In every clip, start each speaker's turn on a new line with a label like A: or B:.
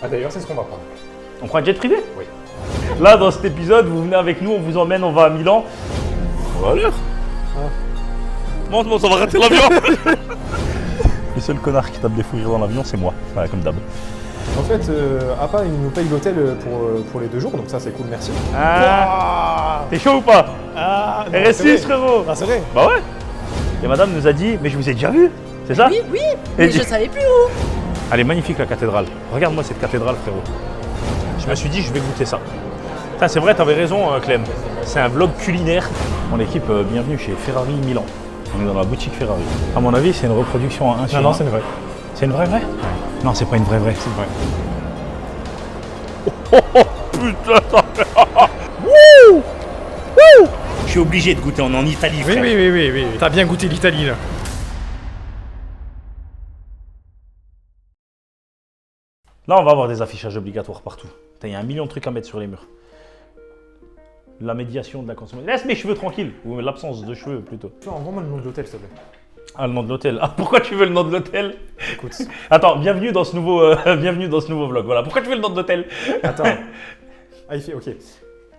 A: Ah d'ailleurs, c'est ce qu'on va prendre.
B: On prend un jet privé?
A: Oui.
B: Là, dans cet épisode, vous venez avec nous, on vous emmène, on va à Milan. On va à l'heure. Monte, on va rater l'avion. Le seul connard qui tape des fous rires dans l'avion, c'est moi. Voilà, comme d'hab.
A: En fait, Appa, il nous paye l'hôtel pour les 2 jours, donc ça c'est cool, merci.
B: Ah, t'es chaud ou pas?
A: Ah, non,
B: RS6,
A: c'est vrai.
B: frérot.
A: Ah, c'est vrai.
B: Bah ouais. Et madame nous a dit, mais je vous ai déjà vu, c'est ça?
C: Oui, oui, mais je savais plus où.
B: Elle est magnifique la cathédrale. Regarde-moi cette cathédrale, frérot. Je me suis dit, je vais goûter ça. Putain, c'est vrai, t'avais raison, Clem. C'est un vlog culinaire. Mon équipe, bienvenue chez Ferrari Milan. On est dans la boutique Ferrari. À mon avis, c'est une reproduction à 1 sur 1.
A: Non, c'est une vraie.
B: C'est une vraie vraie? Non, c'est pas une vraie vraie.
A: C'est une vraie.
B: Oh putain, Wouh! Wouh! Je suis obligé de goûter, on est en Italie, frère.
A: Oui. T'as bien goûté l'Italie là.
B: Là, on va avoir des affichages obligatoires partout. Il y a 1 million de trucs à mettre sur les murs. La médiation de la consommation. Laisse mes cheveux tranquilles. Ou l'absence de cheveux, plutôt.
A: Envoie-moi le nom de l'hôtel, s'il te plaît.
B: Ah, le nom de l'hôtel. Ah, pourquoi tu veux le nom de l'hôtel?
A: Écoute.
B: Attends, bienvenue dans ce nouveau vlog. Voilà, pourquoi tu veux le nom de l'hôtel?
A: Attends. Ah, il fait, ok.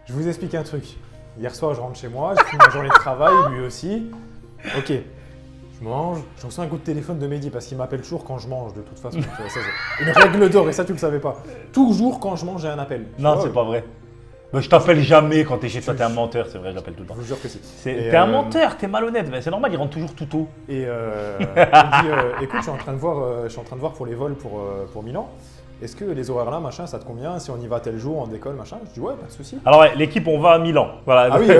A: Je vous explique un truc. Hier soir, je rentre chez moi, j'ai fini ma journée de travail, lui aussi. Ok. Je mange, je reçois un coup de téléphone de Mehdi parce qu'il m'appelle toujours quand je mange, de toute façon. Tu vois, ça, c'est une règle d'or, et ça, tu le savais pas. Toujours quand je mange, j'ai un appel.
B: Non,
A: Tu
B: c'est
A: vois,
B: pas vrai. Mais je t'appelle jamais quand t'es chez toi, t'es un menteur, c'est vrai, j'appelle tout le temps.
A: Je vous jure que si.
B: T'es un menteur, t'es malhonnête, mais c'est normal, il rentre toujours tout tôt.
A: Et il me dit, écoute, je suis en train de voir pour les vols pour Milan. Est-ce que les horaires là, machin, ça te convient? Si on y va tel jour, on décolle, machin? Je dis ouais, pas de souci.
B: Alors ouais, l'équipe, on va à Milan. Voilà.
A: Ah oui.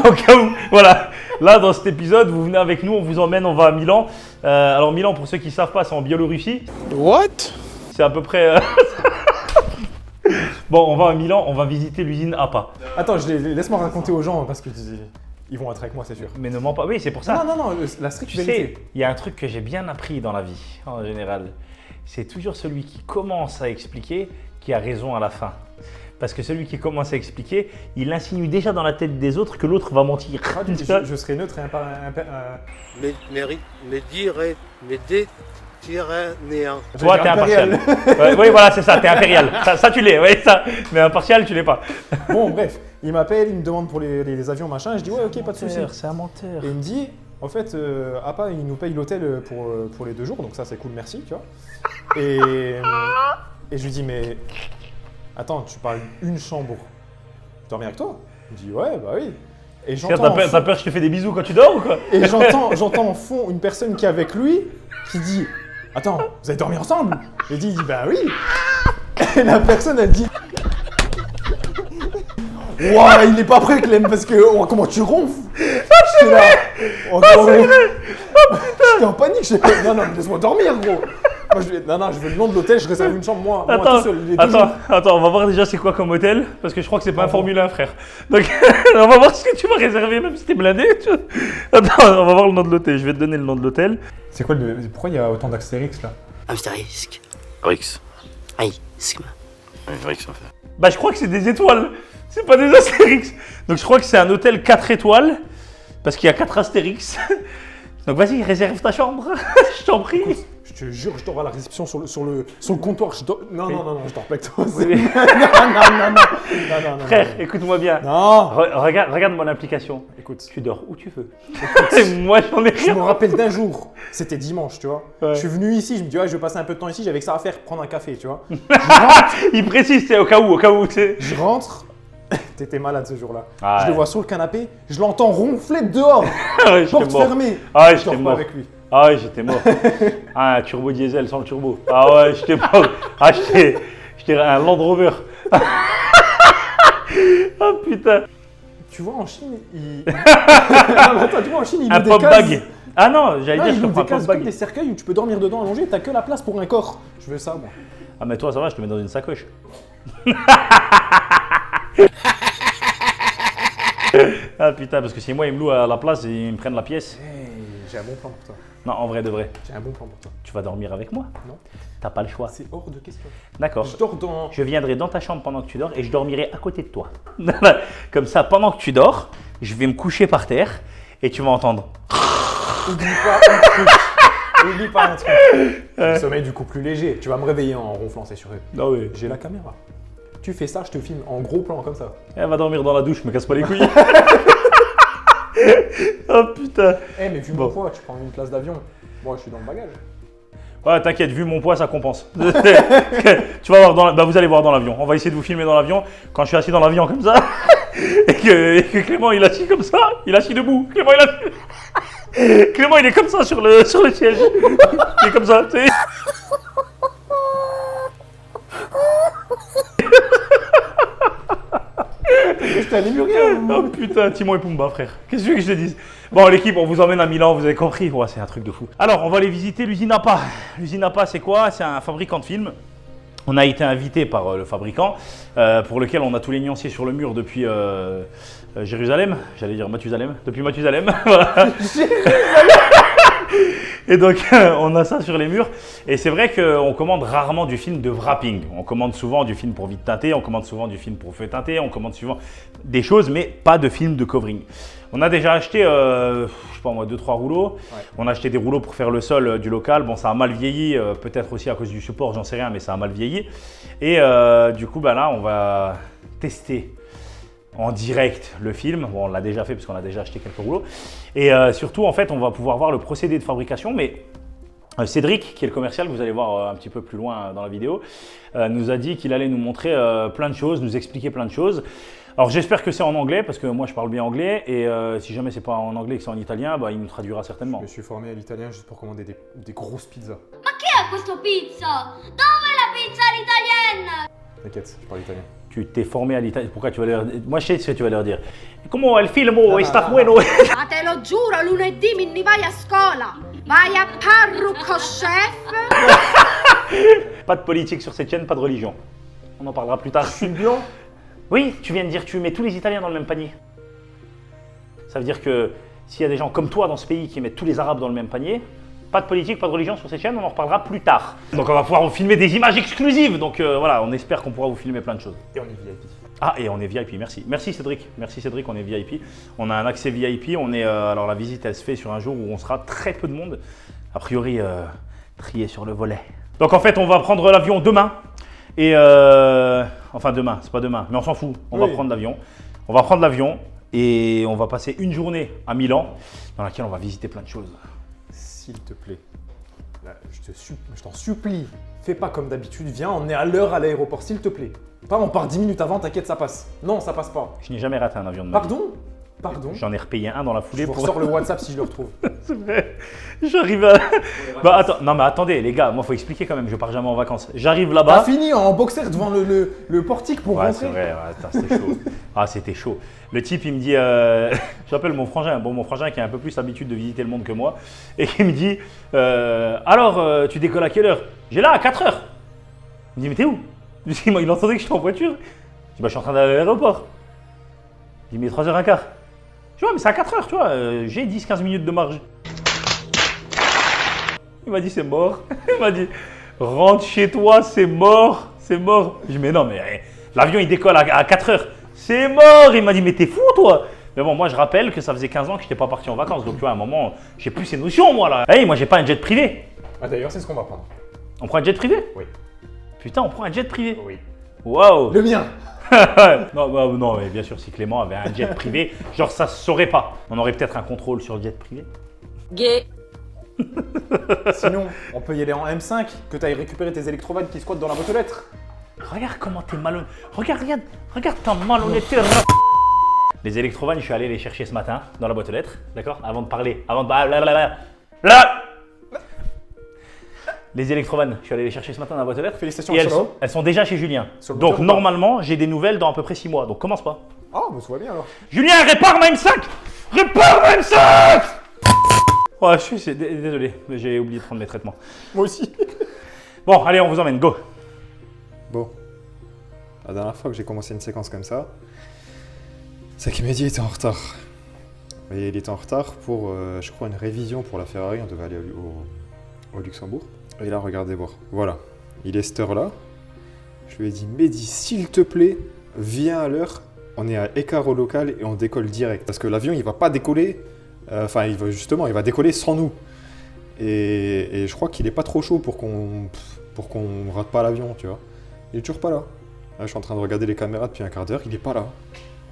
B: Au cas où, voilà. Là, dans cet épisode, vous venez avec nous, on vous emmène, on va à Milan. Alors Milan, pour ceux qui ne savent pas, c'est en Biélorussie.
D: What?
B: C'est à peu près... Bon, on va à Milan, on va visiter l'usine Appa.
A: Attends, laisse-moi raconter aux gens parce que ils vont être avec moi, c'est sûr.
B: Mais ne mens pas, oui, c'est pour ça.
A: Non, la stricte
B: Tu
A: vérité.
B: sais, il y a un truc que j'ai bien appris dans la vie, en général. C'est toujours celui qui commence à expliquer qui a raison à la fin. Parce que celui qui commence à expliquer, il insinue déjà dans la tête des autres que l'autre va mentir.
A: Ah, je serai neutre et
D: Méditerranéen.
B: Toi, t'es impartial. Oui, voilà, c'est ça, t'es impérial. Ça tu l'es, oui, ça. Mais impartial, tu l'es pas.
A: Bon, bref, il m'appelle, il me demande pour les avions, machin. Je dis ouais, ok, pas de souci.
B: C'est un menteur.
A: Et il me dit, en fait, Appa, il nous paye l'hôtel pour les 2 jours, donc ça c'est cool, merci, tu vois. Et je lui dis, mais attends, tu parles d'une chambre. Je dormais avec toi? Il me dit, ouais, bah oui. Et j'entends.
B: T'as peur que je te fais des bisous quand tu dors ou quoi?
A: Et j'entends en fond une personne qui est avec lui qui dit, attends, vous avez dormi ensemble? Et il dit, bah oui. Et la personne, elle dit, ouah, il est pas prêt, Clem, parce que comment tu ronfles? J'étais là. J'étais en panique. Non, laisse-moi dormir, gros. Moi, je veux le nom de l'hôtel, je réserve une chambre, moi tout seul.
B: Attends, on va voir déjà c'est quoi comme hôtel, parce que je crois que c'est pas un Formule 1, frère. Donc, on va voir ce que tu vas réserver, même si t'es blindé. Attends, on va voir le nom de l'hôtel. Je vais te donner le nom de l'hôtel.
A: C'est quoi pourquoi il y a autant d'Astérix là?
D: Astérisque.
E: Rix.
D: Aïsque.
E: Rix, en fait.
B: Bah, je crois que c'est des étoiles. C'est pas des Astérix. Donc, je crois que c'est un hôtel 4 étoiles, parce qu'il y a 4 Astérix. Donc, vas-y, réserve ta chambre. Je t'en prie.
A: Écoute, je te jure, je dors à la réception sur le comptoir. Non, je dors pas avec toi.
B: Oui.
A: Non.
B: Frère, écoute-moi bien.
A: Non.
B: Regarde mon application.
A: Écoute,
B: Tu dors où tu veux. Moi, j'en ai
A: je
B: rien.
A: me rappelle d'un jour. C'était dimanche, tu vois.
B: Ouais.
A: Je suis venu ici, je me dis, ouais, je vais passer un peu de temps ici. J'avais que ça à faire, prendre un café, tu vois.
B: Il précise, c'est au cas où, tu sais.
A: Je rentre. T'étais malade ce jour-là.
B: Ah,
A: je le
B: ouais.
A: vois sur le canapé. Je l'entends ronfler dehors.
B: Ouais, j'étais
A: Porte
B: mort.
A: fermée.
B: Ah,
A: Je
B: j'étais
A: dors pas
B: mort.
A: avec lui.
B: Ah ouais, j'étais mort. Ah, un turbo diesel sans le turbo. Ah ouais, j'étais mort. Ah, j'étais un Land Rover. Oh putain.
A: Tu vois, en Chine, il. Non, mais attends, tu vois, en Chine, il
B: Un
A: loue des
B: pop
A: cases.
B: bag. Ah non, j'allais
A: Non,
B: dire,
A: il
B: je
A: loue
B: te prends un
A: des
B: pop
A: cases comme
B: bag.
A: des cercueils où tu peux dormir dedans allongé. T'as que la place pour un corps. Je veux ça, moi.
B: Ah, mais toi, ça va, je te mets dans une sacoche. Ah putain, parce que si moi, ils me louent à la place et ils me prennent la pièce.
A: Hey, j'ai un bon plan pour toi.
B: Non, en vrai de vrai.
A: J'ai un bon plan pour toi.
B: Tu vas dormir avec moi?
A: Non.
B: T'as pas le choix.
A: C'est hors de question.
B: D'accord.
A: Je dors dans.
B: Je viendrai dans ta chambre pendant que tu dors et je dormirai à côté de toi. Comme ça, pendant que tu dors, je vais me coucher par terre et tu vas entendre.
A: Oublie pas un truc. Oublie pas un truc. Le sommeil du coup plus léger. Tu vas me réveiller en ronflant, c'est sûr.
B: Non, oui.
A: J'ai la caméra. Tu fais ça, je te filme en gros plan comme ça.
B: Elle va dormir dans la douche, me casse pas les couilles. Oh putain.
A: Eh, mais vu mon poids, tu prends une place d'avion. Moi, je suis dans le bagage.
B: Ouais, t'inquiète, vu mon poids, ça compense. Tu vas voir, vous allez voir dans l'avion. On va essayer de vous filmer dans l'avion. Quand je suis assis dans l'avion comme ça, et que Clément il est assis comme ça, il est assis debout. Clément il est comme ça sur le siège. Il est comme ça, tu sais.
A: Je t'ai rien.
B: Oh putain, Timon et Pumba, frère. Qu'est-ce que tu veux que je te dise? Bon, l'équipe, on vous emmène à Milan, vous avez compris. Ouais, c'est un truc de fou. Alors, on va aller visiter l'usine APA. L'usine APA, c'est quoi? C'est un fabricant de films. On a été invité par le fabricant, pour lequel on a tous les nuanciers sur le mur depuis Jérusalem. J'allais dire Mathusalem. Depuis Mathusalem. Voilà. Et donc, on a ça sur les murs. Et c'est vrai qu'on commande rarement du film de wrapping. On commande souvent du film pour vide teinté, on commande souvent du film pour feu teinté, on commande souvent des choses, mais pas de film de covering. On a déjà acheté, je sais pas moi, 2-3 rouleaux. Ouais. On a acheté des rouleaux pour faire le sol du local. Bon, ça a mal vieilli, peut-être aussi à cause du support, j'en sais rien, mais ça a mal vieilli. Et du coup, bah là, on va tester en direct le film. Bon, on l'a déjà fait parce qu'on a déjà acheté quelques rouleaux. Et surtout, en fait, on va pouvoir voir le procédé de fabrication. Mais Cédric, qui est le commercial, vous allez voir un petit peu plus loin dans la vidéo, nous a dit qu'il allait nous montrer plein de choses, nous expliquer plein de choses. Alors j'espère que c'est en anglais parce que moi je parle bien anglais et si jamais c'est pas en anglais et que c'est en italien, bah, il nous traduira certainement.
A: Je me suis formé à l'italien juste pour commander des grosses pizzas.
F: Ma che è questo pizza? Dove è la pizza all'italienne?
A: T'inquiète, je parle italien.
B: Tu t'es formé à l'italien, pourquoi tu vas leur dire? Moi je sais ce que tu vas leur dire. Comment il filmo, sta bueno.
F: Ma te lo giuro, lunedì mi vai a scuola. Vai a parrucco chef.
B: Pas de politique sur cette chaîne, pas de religion. On en parlera plus tard.
A: Je suis blanc.
B: Oui, tu viens de dire que tu mets tous les Italiens dans le même panier. Ça veut dire que s'il y a des gens comme toi dans ce pays qui mettent tous les Arabes dans le même panier, pas de politique, pas de religion sur cette chaîne, on en reparlera plus tard. Donc on va pouvoir vous filmer des images exclusives. Donc voilà, on espère qu'on pourra vous filmer plein de choses.
A: Et on est VIP.
B: Ah, et on est VIP, merci. Merci Cédric, on est VIP. On a un accès VIP, alors la visite elle se fait sur un jour où on sera très peu de monde. A priori, trié sur le volet. Donc en fait, on va prendre l'avion demain. Et enfin demain, c'est pas demain, mais on s'en fout, on va prendre l'avion. On va prendre l'avion et on va passer une journée à Milan dans laquelle on va visiter plein de choses.
A: S'il te plaît, là, je t'en supplie, fais pas comme d'habitude, viens, on est à l'heure à l'aéroport, s'il te plaît. Pas on part 10 minutes avant, t'inquiète, ça passe. Non, ça passe pas.
B: Je n'ai jamais raté un avion de ma vie.
A: Pardon.
B: J'en ai repayé un dans la foulée.
A: Je vous ressors le WhatsApp si je le retrouve.
B: C'est vrai. J'arrive à... Bah attends, non mais attendez les gars, moi faut expliquer quand même, je pars jamais en vacances. J'arrive là-bas.
A: T'as fini en boxer devant le portique pour rentrer.
B: C'est vrai, c'était chaud. Ah c'était chaud. Le type il me dit, j'appelle mon frangin, mon frangin qui a un peu plus l'habitude de visiter le monde que moi, et il me dit, alors tu décolles à quelle heure? J'ai là à 4 heures. Il me dit mais t'es où? Il entendait que j'étais en voiture. Je dis bah je suis en train d'aller à l'aéroport. Il me dit mais 3h15. Tu vois, mais c'est à 4 heures, tu vois, j'ai 10-15 minutes de marge. Il m'a dit, c'est mort. Il m'a dit, rentre chez toi, c'est mort, c'est mort. Je dis, mais non, mais l'avion, il décolle à 4 heures. C'est mort. Il m'a dit, mais t'es fou, toi. Mais bon, moi, je rappelle que ça faisait 15 ans que je n'étais pas parti en vacances. Donc, tu vois, à un moment, j'ai plus ces notions, moi, là. Hey, moi, j'ai pas un jet privé.
A: Ah, d'ailleurs, c'est ce qu'on va prendre.
B: On prend un jet privé?
A: Oui.
B: Putain, on prend un jet privé?
A: Oui.
B: Waouh.
A: Le mien.
B: Non, mais bien sûr, si Clément avait un jet privé, genre ça se saurait pas. On aurait peut-être un contrôle sur le jet privé.
C: Gay.
A: Sinon, on peut y aller en M5, que tu ailles récupérer tes électrovannes qui squattent dans la boîte aux lettres.
B: Regarde comment t'es malhonnête. Regarde ta malhonnêteté. Les électrovannes, je suis allé les chercher ce matin dans la boîte aux lettres, d'accord? Avant de parler, Les électrovannes, je suis allé les chercher ce matin dans la boîte aux lettres.
A: Félicitations.
B: Et elles sont déjà chez Julien. Donc normalement, j'ai des nouvelles dans à peu près 6 mois. Donc commence pas.
A: Ah, bah tout va bien alors.
B: Julien, répare ma M5. Répare ma M5. Oh, je suis désolé, j'ai oublié de prendre mes traitements.
A: Moi aussi.
B: Bon, allez, on vous emmène, go.
A: Bon, la dernière fois que j'ai commencé une séquence comme ça, c'est que Mehdi était en retard. Et il était en retard pour, je crois, une révision pour la Ferrari. On devait aller au Luxembourg. Et là, regardez voir. Voilà, il est cette heure-là. Je lui ai dit, Mehdi, s'il te plaît, viens à l'heure. On est à écart au local et on décolle direct. Parce que l'avion, il va pas décoller. Il va décoller sans nous.
G: Et je crois qu'il est pas trop chaud pour qu'on rate pas l'avion, tu vois. Il est toujours pas là. Là, je suis en train de regarder les caméras depuis un quart d'heure, il est pas là.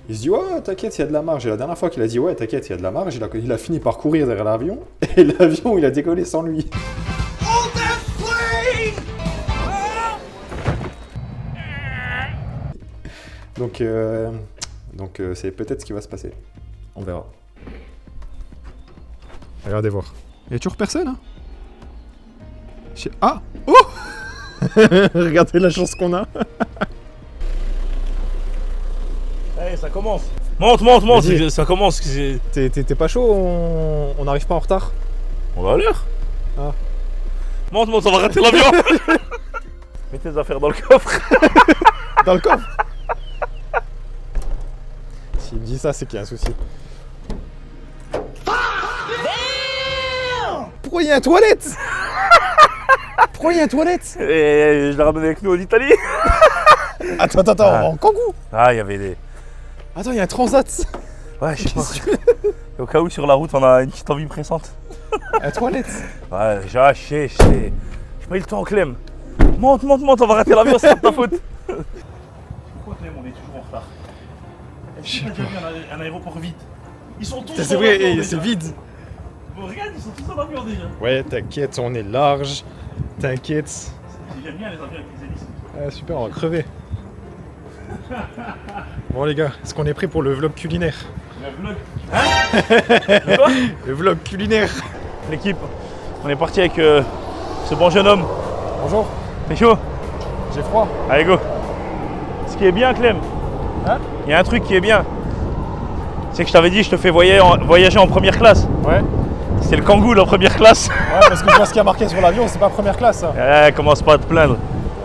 G: Il se dit ouais, t'inquiète, il y a de la marge. Et la dernière fois qu'il a dit ouais, t'inquiète, il y a de la marge, il a fini par courir derrière l'avion. Et l'avion, il a décollé sans lui. Donc c'est peut-être ce qui va se passer. On verra. Regardez voir. Il y a toujours personne, hein. Ah. Oh. Regardez la chance qu'on a.
B: Allez, ça commence. Monte, ça commence.
G: T'es pas chaud, on n'arrive pas en retard.
B: On va à l'heure.
G: Ah.
B: Monte, on va rater l'avion. Mets tes affaires dans le coffre.
G: Dans le coffre. S'il me dit ça, c'est qu'il y a un souci. Pourquoi il y a une toilette? Pourquoi il y a une toilette?
B: Et je l'ai ramené avec nous en Italie.
G: Attends, en Kangoo.
B: Ah, il y avait des...
G: Attends, il y a un transat.
B: Ouais, je sais pas. Au cas où sur la route, on a une petite envie pressante.
G: La toilette.
B: Ouais, j'ai pas eu le temps, Clem. Monte, on va rater l'avion, c'est pas de ta faute. Pourquoi, Clem, on est toujours en retard? Est-ce que t'as déjà vu un aéroport vide? Ils sont tous en
G: C'est vrai,
B: avion,
G: c'est
B: déjà.
G: vide.
B: Bon, regarde, ils sont tous en avion déjà.
G: Ouais, t'inquiète, on est large. T'inquiète.
B: J'aime bien les avions avec les hélices.
G: Ah, super, on va crever. Bon les gars, est-ce qu'on est prêt pour le vlog culinaire?
B: Le vlog. Hein? Quoi?
G: Le vlog culinaire.
B: L'équipe, on est parti avec ce bon jeune homme.
G: Bonjour,
B: T'es chaud?
G: j'ai froid.
B: Allez, go. Ce qui est bien, Clem,
G: Hein?
B: il y a un truc qui est bien. C'est que je t'avais dit, je te fais voyager en première classe.
G: Ouais.
B: C'est le Kangoo, la première classe.
G: Ouais, parce que je vois ce qu'il y a marqué sur l'avion, c'est pas première classe ça.
B: Commence pas à te plaindre.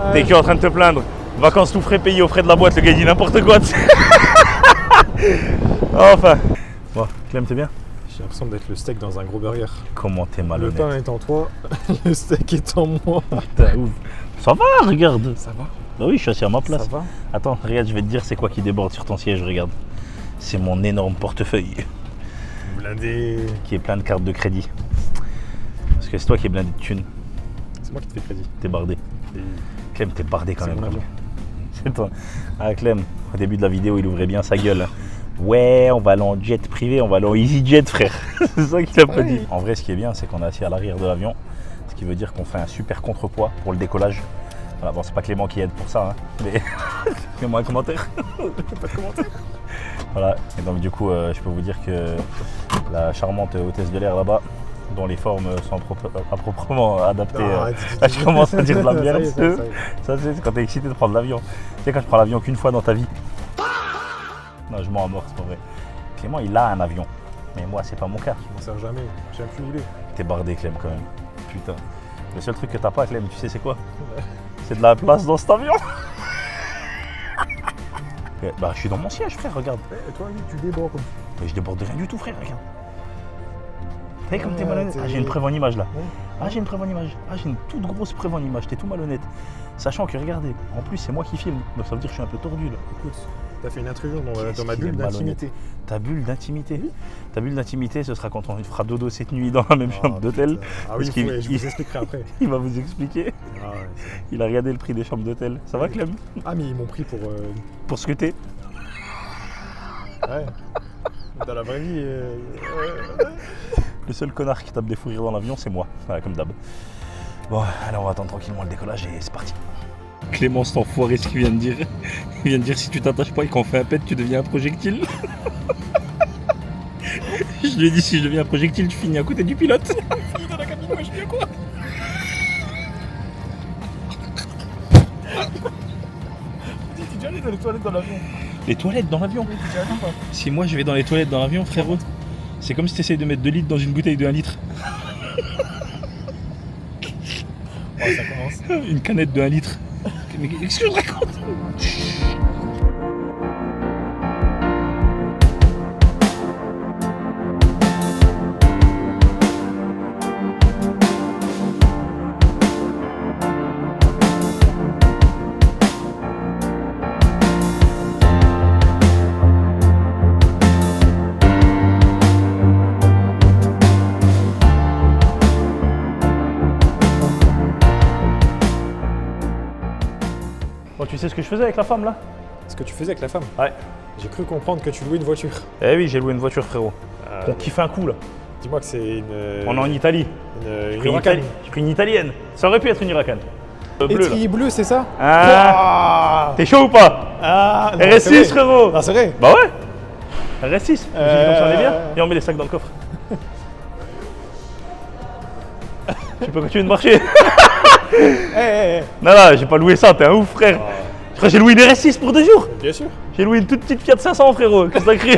G: Ouais.
B: T'es qui en train de te plaindre? Vacances tout frais payées aux frais de la boîte, le gars il dit n'importe quoi. Enfin. Bon, Clem, t'es bien?
G: J'ai l'impression d'être le steak dans un gros burger.
B: Comment t'es
G: Le
B: malhonnête?
G: pain est en toi, le steak est en moi.
B: Putain, ouf. Ça va, regarde.
G: Ça va?
B: Bah oui, je suis assis à ma place.
G: Ça va?
B: Attends, regarde, je vais te dire c'est quoi qui déborde sur ton siège, regarde. C'est mon énorme portefeuille
G: Blindé.
B: qui est plein de cartes de crédit. Parce que c'est toi qui es blindé de thunes.
G: C'est moi qui te fais crédit.
B: T'es bardé. Clem, t'es bardé quand
G: C'est
B: même.
G: mon avion.
B: C'est toi. Ah, Clem, au début de la vidéo, il ouvrait bien sa gueule. Ouais, on va aller en jet privé, on va aller en EasyJet, frère. C'est ça qu'il a pas dit. En vrai, ce qui est bien, c'est qu'on est assis à l'arrière de l'avion. Ce qui veut dire qu'on fait un super contrepoids pour le décollage. Voilà, bon, c'est pas Clément qui aide pour ça, hein, mais fais-moi un commentaire.
G: Pas de commentaire.
B: Voilà, et donc du coup, je peux vous dire que la charmante hôtesse de l'air là-bas, dont les formes sont pas proprement adaptées. Là, je commence à dire de la merde. Ça, c'est quand t'es excité de prendre l'avion. Tu sais, quand je prends l'avion qu'une fois dans ta vie. Non, je m'en amorce, c'est pas vrai. Clément, il a un avion. Mais moi, c'est pas mon cas.
G: Je m'en sers jamais, j'aime plus rouler.
B: T'es bardé, Clem, quand même. Putain. Le seul truc que t'as pas, Clem, tu sais, c'est quoi? C'est de la place dans cet avion. Bah, je suis dans mon siège, frère, regarde.
G: Et toi, oui, tu débordes.
B: Mais je déborde de rien du tout, frère, regarde. T'as vu comme t'es malhonnête? Ah, j'ai une preuve en image là.
G: Ouais.
B: Ah, j'ai une preuve en image. Ah, j'ai une toute grosse preuve en image. T'es tout malhonnête. Sachant que, regardez, en plus, c'est moi qui filme. Donc ça veut dire que je suis un peu tordu là.
G: Écoute, t'as fait une intrusion
B: Qu'est-ce
G: dans ma
B: qu'il est
G: bulle d'intimité.
B: Ta bulle d'intimité. Ta bulle d'intimité, ce sera quand on fera dodo cette nuit dans la même chambre d'hôtel.
G: Ah oui,
B: Parce qu'il-
G: je vous expliquerai après.
B: Il va vous expliquer.
G: Ah, ouais, c'est bon.
B: Il a regardé le prix des chambres d'hôtel. Ça va, Clem?
G: Ah, mais ils m'ont pris pour.
B: Pour ce que t'es.
G: Ouais. Dans la vraie vie.
B: Le seul connard qui tape des fous rires dans l'avion, c'est moi. Voilà, comme d'hab. Bon, allez, on va attendre tranquillement le décollage et c'est parti. Clément, cet enfoiré, ce qu'il vient de dire. Il vient de dire si tu t'attaches pas et qu'on fait un pet, tu deviens un projectile. Je lui ai dit si je deviens un projectile, tu finis à côté du pilote. Finis dans la cabine, moi je viens quoi?
G: T'es déjà allé dans les toilettes dans l'avion?
B: Les toilettes dans l'avion?
G: Oui, t'es déjà allé ou pas?
B: Si moi je vais dans les toilettes dans l'avion, frérot, c'est comme si tu essayes de mettre 2 litres dans une bouteille de 1 litre.
G: Ouais, ça commence.
B: Une canette de 1 litre. Mais qu'est-ce que je raconte? ce que je faisais avec la femme là?
A: Ce que tu faisais avec la femme.
B: Ouais.
A: J'ai cru comprendre que tu louais une voiture.
B: Eh oui, j'ai loué une voiture, frérot. On kiffe un coup là.
A: Dis-moi que c'est une.
B: On est en Italie.
A: Une
B: J'ai pris
A: Huracan.
B: j'ai pris une italienne. Ça aurait pu être une Huracan. Bleu, là.
A: Étrier bleu, c'est ça?
B: Ah, t'es chaud ou pas?
A: Ah, non, c'est
B: RS6,
A: vrai.
B: frérot.
A: Non, c'est vrai.
B: Bah ouais. RS6. J'ai dit comme ça, on est bien. Et on met les sacs dans le coffre. Tu peux continuer de marcher. Non, non, j'ai pas loué ça, t'es un ouf, frère. Je crois que j'ai loué une RS6 pour 2 jours.
A: Bien sûr.
B: J'ai loué une toute petite Fiat 500, frérot. Qu'est-ce que t'as crié?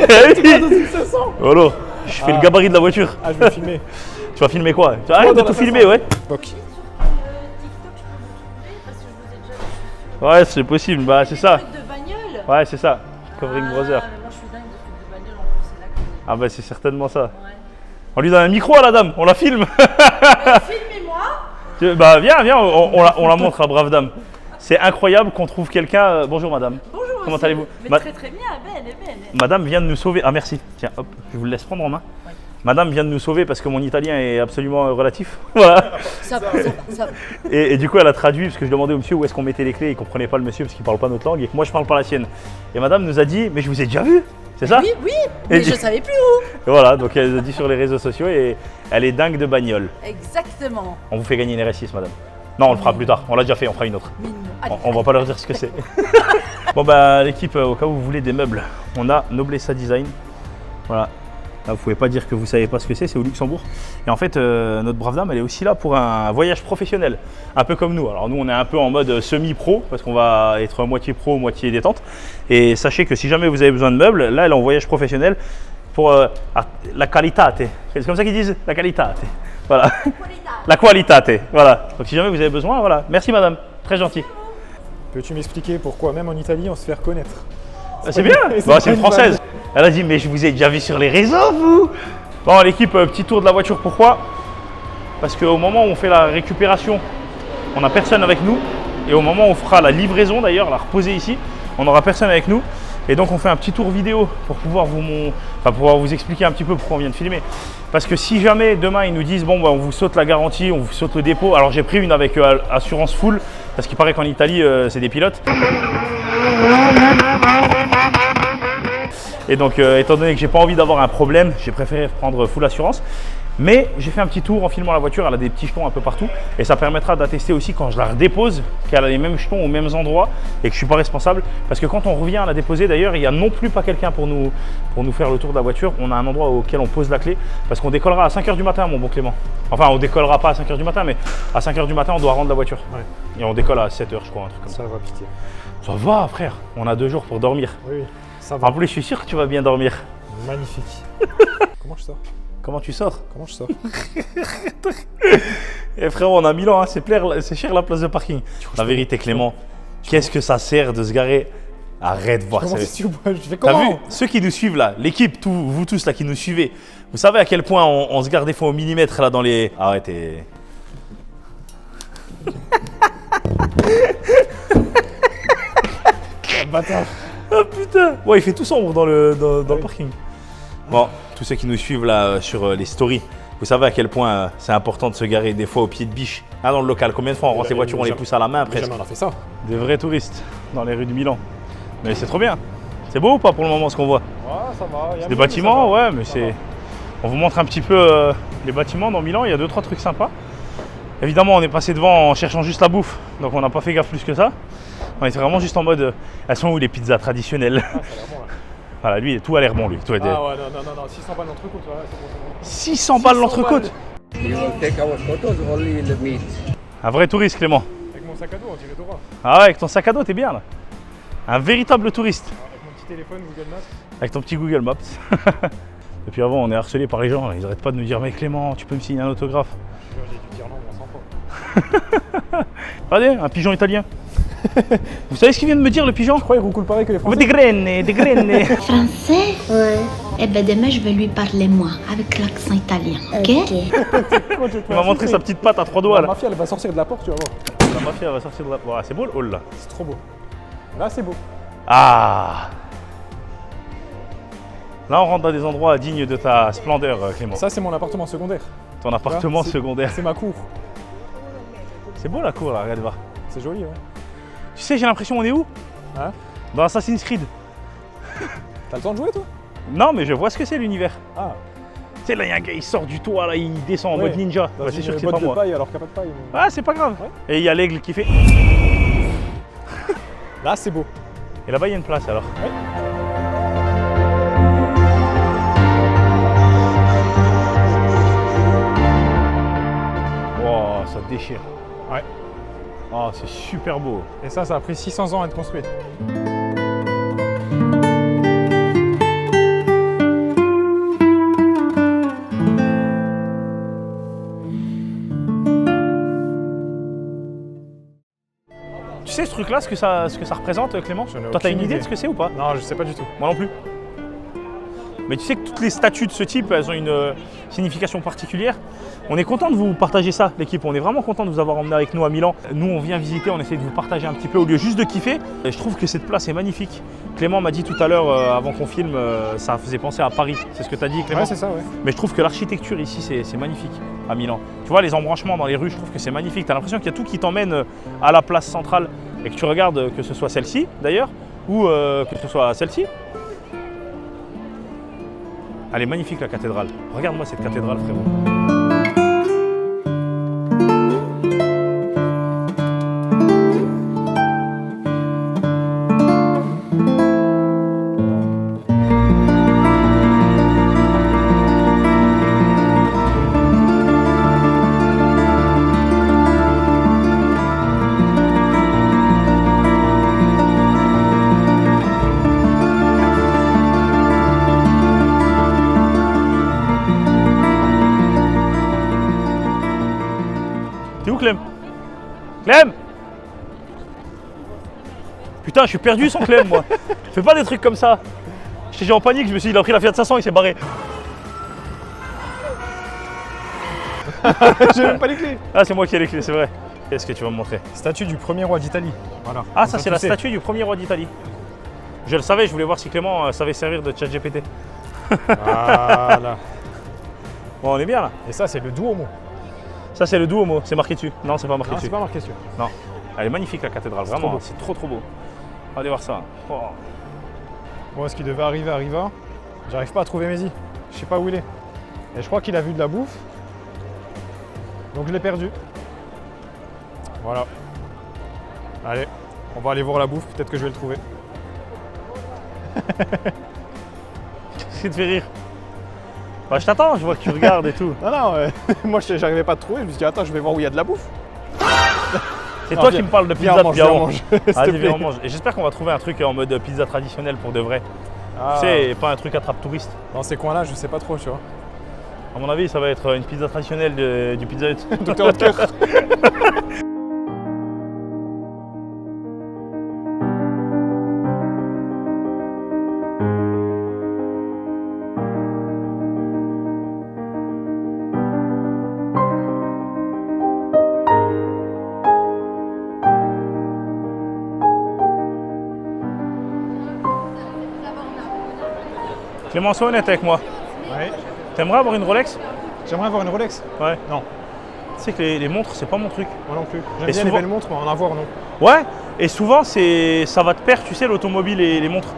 A: Dans une 500.
B: Voilà. Je fais le gabarit de la voiture.
A: Ah, je vais filmer.
B: Tu vas filmer quoi? Arrête de
A: dans
B: tout
A: la
B: filmer, ouais.
A: Ok.
B: Ouais, c'est possible, bah c'est ça.
C: Truc de bagnole.
B: Ouais, c'est ça. Covering Brother.
C: Mais moi je suis dingue de trucs de bagnole en plus, c'est là que.
B: Ah bah c'est certainement ça. On lui donne un micro à la dame, on la filme.
C: Filmez-moi.
B: Bah viens, on la montre à brave dame. C'est incroyable qu'on trouve quelqu'un. Bonjour madame.
C: Bonjour.
B: Comment
C: monsieur.
B: allez-vous?
C: Mais très très bien, belle.
B: Madame vient de nous sauver. Ah merci. Tiens, hop, je vous le laisse prendre en main.
C: Ouais.
B: Madame vient de nous sauver parce que mon italien est absolument relatif. Voilà.
C: Ça.
B: Et du coup, elle a traduit parce que je demandais au monsieur où est-ce qu'on mettait les clés. Il comprenait pas le monsieur parce qu'il parle pas notre langue et que moi je parle pas la sienne. Et madame nous a dit, mais je vous ai déjà vu, c'est ça?
C: Oui, mais je savais plus où.
B: Et voilà, donc elle nous a dit sur les réseaux sociaux et elle est dingue de bagnole.
C: Exactement.
B: On vous fait gagner une RS6, madame. Non, on le fera plus tard. On l'a déjà fait, on fera une autre.
C: Mignon. Allez,
B: On va pas leur dire ce que c'est. Bon bah l'équipe, au cas où vous voulez des meubles, on a Noblessa Design. Voilà. Là, vous pouvez pas dire que vous savez pas ce que c'est au Luxembourg. Et en fait, notre brave dame, elle est aussi là pour un voyage professionnel, un peu comme nous. Alors nous, on est un peu en mode semi-pro, parce qu'on va être moitié pro, moitié détente. Et sachez que si jamais vous avez besoin de meubles, là, elle est en voyage professionnel pour la qualitate. C'est comme ça qu'ils disent, la qualitate. Voilà. La qualitate. Voilà. Donc si jamais vous avez besoin, voilà. Merci madame, très gentil.
A: Peux-tu m'expliquer pourquoi, même en Italie, on se fait reconnaître?
B: C'est bien, bah, c'est une française. Elle a dit, mais je vous ai déjà vu sur les réseaux, vous. Bon, l'équipe, petit tour de la voiture, pourquoi? Parce qu'au moment où on fait la récupération, on n'a personne avec nous. Et au moment où on fera la livraison, d'ailleurs, la reposer ici, on n'aura personne avec nous. Et donc, on fait un petit tour vidéo pour pouvoir vous expliquer un petit peu pourquoi on vient de filmer. Parce que si jamais demain ils nous disent, bon, bah, on vous saute la garantie, on vous saute le dépôt. Alors, j'ai pris une avec assurance full, parce qu'il paraît qu'en Italie, c'est des pilotes. Et donc, étant donné que j'ai pas envie d'avoir un problème, j'ai préféré prendre full assurance. Mais j'ai fait un petit tour en filmant la voiture, elle a des petits jetons un peu partout. Et ça permettra d'attester aussi quand je la redépose qu'elle a les mêmes jetons aux mêmes endroits et que je suis pas responsable. Parce que quand on revient à la déposer, d'ailleurs, il n'y a non plus pas quelqu'un pour nous faire le tour de la voiture. On a un endroit auquel on pose la clé parce qu'on décollera à 5 h du matin, mon bon Clément. Enfin, on décollera pas à 5 h du matin, mais à 5 h du matin, on doit rendre la voiture.
A: Ouais.
B: Et on décolle à 7 h, je crois, un truc comme ça.
A: Ça va pitié.
B: Ça va, frère. On a 2 jours pour dormir.
A: Oui, ça va.
B: En plus, je suis sûr que tu vas bien dormir.
A: Magnifique. Comment je sors?
B: Comment tu sors?
A: Comment je sors?
B: Eh frérot, on a Milan, hein, c'est cher la place de parking. La vérité, Clément, qu'est-ce que ça sert de se garer? Arrête de voir
A: Comment
B: ça.
A: c'est je fais
B: T'as
A: comment?
B: vu? Ceux qui nous suivent là, l'équipe, vous tous là qui nous suivez, vous savez à quel point on se garde des fois au millimètre là dans les. Arrêtez.
A: Bâtard.
B: Ah putain! Ouais, il fait tout sombre dans le parking. Bon, tous ceux qui nous suivent là sur les stories, vous savez à quel point c'est important de se garer des fois au pied de biche. Hein, dans le local, combien de fois on rend ces voitures, on les pousse à la main presque.
A: Jamais on a fait ça.
B: Des vrais touristes dans les rues de Milan. Mais c'est trop bien. C'est beau ou pas pour le moment ce qu'on voit?
A: Ouais, ça va.
B: C'est des bâtiments, ouais, mais c'est. On vous montre un petit peu les bâtiments dans Milan, il y a 2-3 trucs sympas. Évidemment, on est passé devant en cherchant juste la bouffe, donc on n'a pas fait gaffe plus que ça. On était vraiment juste en mode, elles sont où les pizzas traditionnelles?
A: Ah, ça a l'air bon là.
B: Voilà, lui, tout a l'air bon, lui. Tout est...
A: Ah ouais, non, 600 balles l'entrecôte, ouais, c'est bon, c'est bon.
B: 600 balles l'entrecôte. Un vrai touriste, Clément.
A: Avec mon sac à dos, on dirait Dora.
B: Ah ouais, avec ton sac à dos, t'es bien là. Un véritable touriste.
A: Avec mon petit téléphone Google Maps.
B: Avec ton petit Google Maps. Et puis avant, on est harcelé par les gens. Ils arrêtent pas de nous dire, mais Clément, tu peux me signer un autographe?
A: J'ai dû dire non, mais on s'en fout.
B: Regardez, un pigeon italien. Vous savez ce qu'il vient de me dire, le pigeon?
A: Je crois qu'il roucoule pareil que les Français.
B: Des graines, des graines.
H: Français? Ouais. Eh ben demain je vais lui parler moi, avec l'accent italien, ok?
B: Il m'a montré sa petite patte à 3 doigts
A: La
B: là.
A: mafia, elle va sortir de la porte, tu vas voir.
B: La mafia va sortir de la... Ouais, c'est beau le hall là.
A: C'est trop beau. Là, c'est beau.
B: Ah. Là, on rentre dans des endroits dignes de ta splendeur, Clément.
A: Ça, c'est mon appartement secondaire.
B: Ton appartement
A: c'est-
B: secondaire.
A: C'est ma cour.
B: C'est beau la cour là, regarde voir.
A: C'est joli, ouais.
B: Tu sais, j'ai l'impression on est où?
A: Hein?
B: Dans Assassin's Creed.
A: T'as le temps de jouer, toi?
B: Non, mais je vois ce que c'est l'univers.
A: Ah.
B: Tu sais, là, il y a un gars, il sort du toit, là, il descend en
A: Ouais.
B: mode ninja.
A: Dans
B: Bah, c'est
A: une
B: sûr que c'est
A: botte
B: pas
A: de
B: moi.
A: paille alors qu'il n'y a pas de paille. mais-
B: Ah, c'est pas grave.
A: Ouais.
B: Et il y a l'aigle qui fait.
A: Là, c'est beau.
B: Et là-bas, il y a une place alors.
A: Ouais.
B: Wow, ça déchire.
A: Ouais.
B: Oh, c'est super beau.
A: Et ça a pris 600 ans à être construit.
B: Tu sais ce truc-là, ce que ça représente, Clément?
A: J'en ai
B: Toi, t'as
A: aucune
B: une idée
A: idée.
B: de ce que c'est ou pas?
A: Non, je sais pas du tout.
B: Moi non plus. Mais tu sais que toutes les statues de ce type, elles ont une signification particulière. On est content de vous partager ça, l'équipe. On est vraiment content de vous avoir emmené avec nous à Milan. Nous, on vient visiter, on essaie de vous partager un petit peu au lieu juste de kiffer. Et je trouve que cette place est magnifique. Clément m'a dit tout à l'heure, avant qu'on filme, ça faisait penser à Paris. C'est ce que tu as dit, Clément?
A: Ouais, c'est ça, ouais.
B: Mais je trouve que l'architecture ici, c'est magnifique à Milan. Tu vois, les embranchements dans les rues, je trouve que c'est magnifique. Tu as l'impression qu'il y a tout qui t'emmène à la place centrale et que tu regardes, que ce soit celle-ci d'ailleurs, ou que ce soit celle-ci. Elle est magnifique la cathédrale. Regarde-moi cette cathédrale, frérot. T'es où, Clem? Clem? Putain, je suis perdu sans Clem, moi. Fais pas des trucs comme ça. J'étais en panique, je me suis dit, il a pris la Fiat 500, il s'est barré.
A: J'ai même pas les clés.
B: Ah, c'est moi qui ai les clés, c'est vrai. Qu'est-ce que tu vas me montrer?
A: Statue du premier roi d'Italie. Voilà.
B: Ah,
A: Comme
B: ça, c'est la
A: tu sais.
B: statue du premier roi d'Italie. Je le savais, je voulais voir si Clément savait servir de ChatGPT.
A: Voilà.
B: Bon, on est bien là.
A: Et ça, c'est le Duomo.
B: Ça, c'est le Duomo, c'est marqué dessus. Non, c'est pas marqué
A: Non,
B: dessus.
A: c'est pas marqué dessus.
B: Non. Elle est magnifique la cathédrale,
A: trop
B: vraiment.
A: beau.
B: C'est trop beau. Allez voir ça. Oh.
A: Bon, ce qui devait arriver arriva. J'arrive pas à trouver Mehdi. Je sais pas où il est. Et je crois qu'il a vu de la bouffe. Donc je l'ai perdu. Voilà. Allez, on va aller voir la bouffe. Peut-être que je vais le trouver.
B: Qu'est-ce qui te fait rire? Bah, je t'attends, je vois que tu regardes et tout.
A: Non, non, moi j'arrivais pas à te trouver. Je me suis dit, attends, je vais voir où il y a de la bouffe.
B: C'est
A: Non,
B: toi
A: viens-
B: qui me parles de
A: Viens,
B: pizza
A: mange,
B: depuis
A: viens,
B: avant.
A: mange. S'il te
B: Allez,
A: plaît.
B: viens, on mange. Et j'espère qu'on va trouver un truc en mode pizza traditionnelle pour de vrai.
A: Ah.
B: Tu sais, pas un truc attrape touriste.
A: Dans ces coins-là, je sais pas trop, tu vois.
B: À mon avis, ça va être une pizza traditionnelle du Pizza Hut.
A: Docteur Hotker.
B: Clément, sois honnête avec moi.
A: Ouais.
B: T'aimerais avoir une Rolex?
A: J'aimerais avoir une Rolex.
B: Ouais.
A: Non,
B: Tu sais que les montres, c'est pas mon truc.
A: moi non plus. J'aime
B: Et
A: bien les
B: souvent-
A: belles montres, mais en avoir, non.
B: Ouais, et souvent, ça va de pair, tu sais, l'automobile et les montres.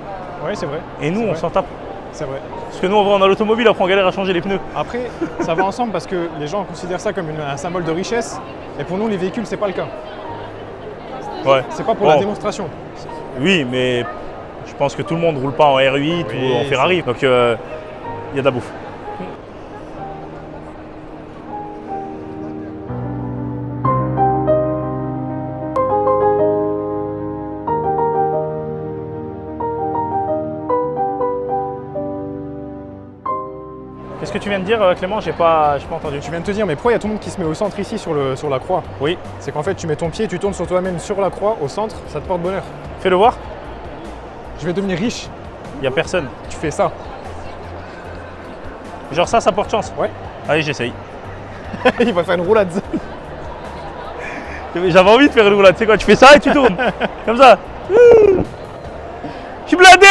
A: Ouais, c'est vrai.
B: Et nous,
A: C'est
B: on
A: vrai.
B: s'en tape.
A: C'est vrai.
B: Parce que nous, on a l'automobile, après, on galère à changer les pneus.
A: Après, ça va ensemble parce que les gens considèrent ça comme un symbole de richesse. Et pour nous, les véhicules, c'est pas le cas.
B: Ouais.
A: C'est pas pour
B: Bon.
A: la démonstration.
B: Oui, mais je pense que tout le monde roule pas en R8
A: Oui,
B: ou en Ferrari. Donc, il y a de la bouffe. Qu'est-ce que tu viens de dire, Clément? J'ai pas entendu.
A: Je viens de te dire, mais pourquoi il y a tout le monde qui se met au centre ici sur la croix?
B: Oui,
A: C'est qu'en fait, tu mets ton pied, tu tournes sur toi-même sur la croix, au centre, ça te porte bonheur.
B: fais-le voir.
A: Je vais devenir riche,
B: Il y a personne.
A: tu fais ça.
B: Genre ça porte chance.
A: Ouais.
B: Allez, j'essaye.
A: Il va faire une roulade.
B: J'avais envie de faire une roulade. Tu sais quoi? Tu fais ça et tu tournes. Comme ça. Je suis blindé.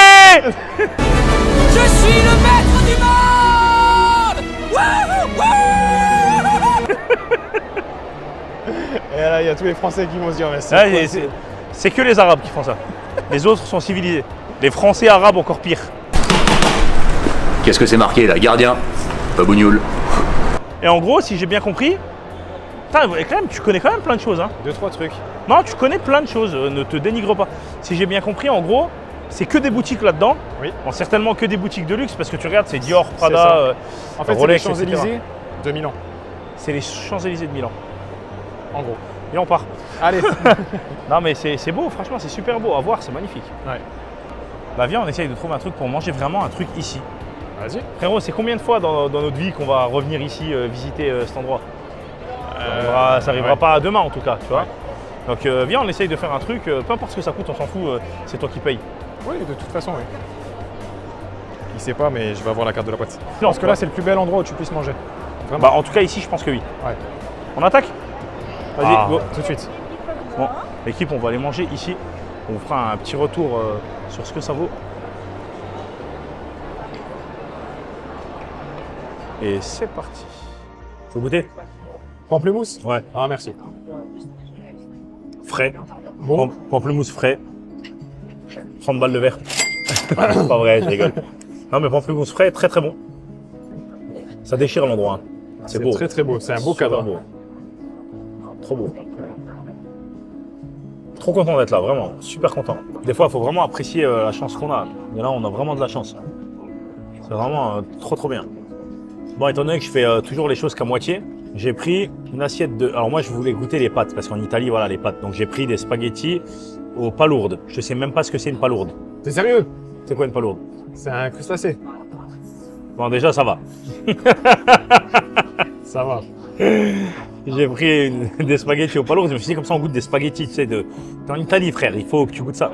I: Je suis le maître du monde.
A: Et là, il y a tous les Français qui vont se dire, mais c'est
B: Ouais,
A: quoi,
B: c'est que les Arabes qui font ça. Les autres sont civilisés. Les Français arabes encore pire.
E: Qu'est-ce que c'est marqué là? Gardien. Babougnoul.
B: Et en gros, si j'ai bien compris, putain, quand même, tu connais quand même plein de choses. Hein.
A: 2-3 trucs.
B: Non, tu connais plein de choses, ne te dénigre pas. Si j'ai bien compris, en gros, c'est que des boutiques là-dedans.
A: Oui.
B: Bon, certainement que des boutiques de luxe parce que tu regardes, c'est Dior,
A: ça.
B: Prada,
A: En fait, c'est les
B: Rolex, etc.
A: Champs-Élysées de Milan,
B: C'est les Champs-Élysées de Milan.
A: en gros.
B: Et on part.
A: Allez.
B: Non, mais c'est beau, franchement, c'est super beau à voir, c'est magnifique.
A: Ouais.
B: Bah, viens, on essaye de trouver un truc pour manger vraiment un truc ici.
A: Vas-y.
B: Frérot, c'est combien de fois dans notre vie qu'on va revenir ici visiter cet endroit? Ça arrivera
A: ouais.
B: pas demain en tout cas, tu vois.
A: Ouais.
B: Donc viens, on essaye de faire un truc, peu importe ce que ça coûte, on s'en fout, c'est toi qui payes.
A: Oui, de toute façon, oui. Il sait pas, mais je vais avoir la carte de la boîte.
B: Non,
A: Parce que là, c'est le plus bel endroit où tu puisses manger. Vraiment.
B: Bah en tout cas ici, je pense que oui.
A: Ouais.
B: On attaque? Vas-y,
A: Ah,
B: go.
A: tout de suite.
B: Bon, l'équipe, on va aller manger ici. On vous fera un petit retour sur ce que ça vaut. Et c'est parti. Faut goûter?
A: Pamplemousse?
B: Ouais.
A: Ah, merci.
B: Frais.
A: Bon.
B: Pamplemousse frais. 30 balles de verre. C'est pas vrai, je rigole. Non mais pamplemousse frais, très très bon. Ça déchire l'endroit. Hein. C'est beau.
A: Très très beau. C'est un beau
B: Super
A: cadre.
B: beau. Trop beau. Trop content d'être là, vraiment. Super content. Des fois, il faut vraiment apprécier la chance qu'on a. Et là, on a vraiment de la chance. C'est vraiment trop trop bien. Bon, étant donné que je fais toujours les choses qu'à moitié, j'ai pris une assiette de... Alors moi, je voulais goûter les pâtes, parce qu'en Italie, voilà, les pâtes. Donc j'ai pris des spaghettis aux palourdes. Je sais même pas ce que c'est une palourde.
A: T'es sérieux?
B: C'est quoi une palourde?
A: C'est un crustacé.
B: Bon, déjà, ça va.
A: Ça va.
B: J'ai pris des spaghettis aux palourdes. Je me suis dit, comme ça, on goûte des spaghettis, tu sais, t'es en Italie, frère, il faut que tu goûtes ça.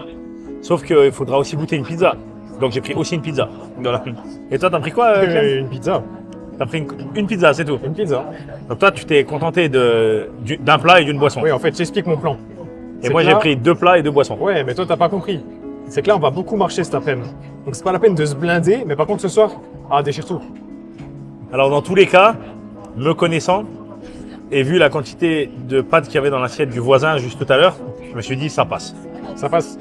B: Sauf qu'il faudra aussi goûter une pizza. Donc j'ai pris aussi une pizza. Voilà. Et toi, t'as pris quoi, Clem?
A: Une pizza.
B: T'as pris une pizza, c'est tout.
A: Une pizza.
B: Donc toi, tu t'es contenté d'un plat et d'une boisson.
A: Oui, en fait, j'explique mon plan.
B: Et moi, j'ai pris 2 plats et 2 boissons.
A: Ouais, mais toi, t'as pas compris. C'est que là, on va beaucoup marcher cet après-midi. Donc, c'est pas la peine de se blinder, mais par contre, ce soir, déchire tout.
B: Alors, dans tous les cas, me connaissant, et vu la quantité de pâtes qu'il y avait dans l'assiette du voisin juste tout à l'heure, je me suis dit, ça passe.
A: Ça passe.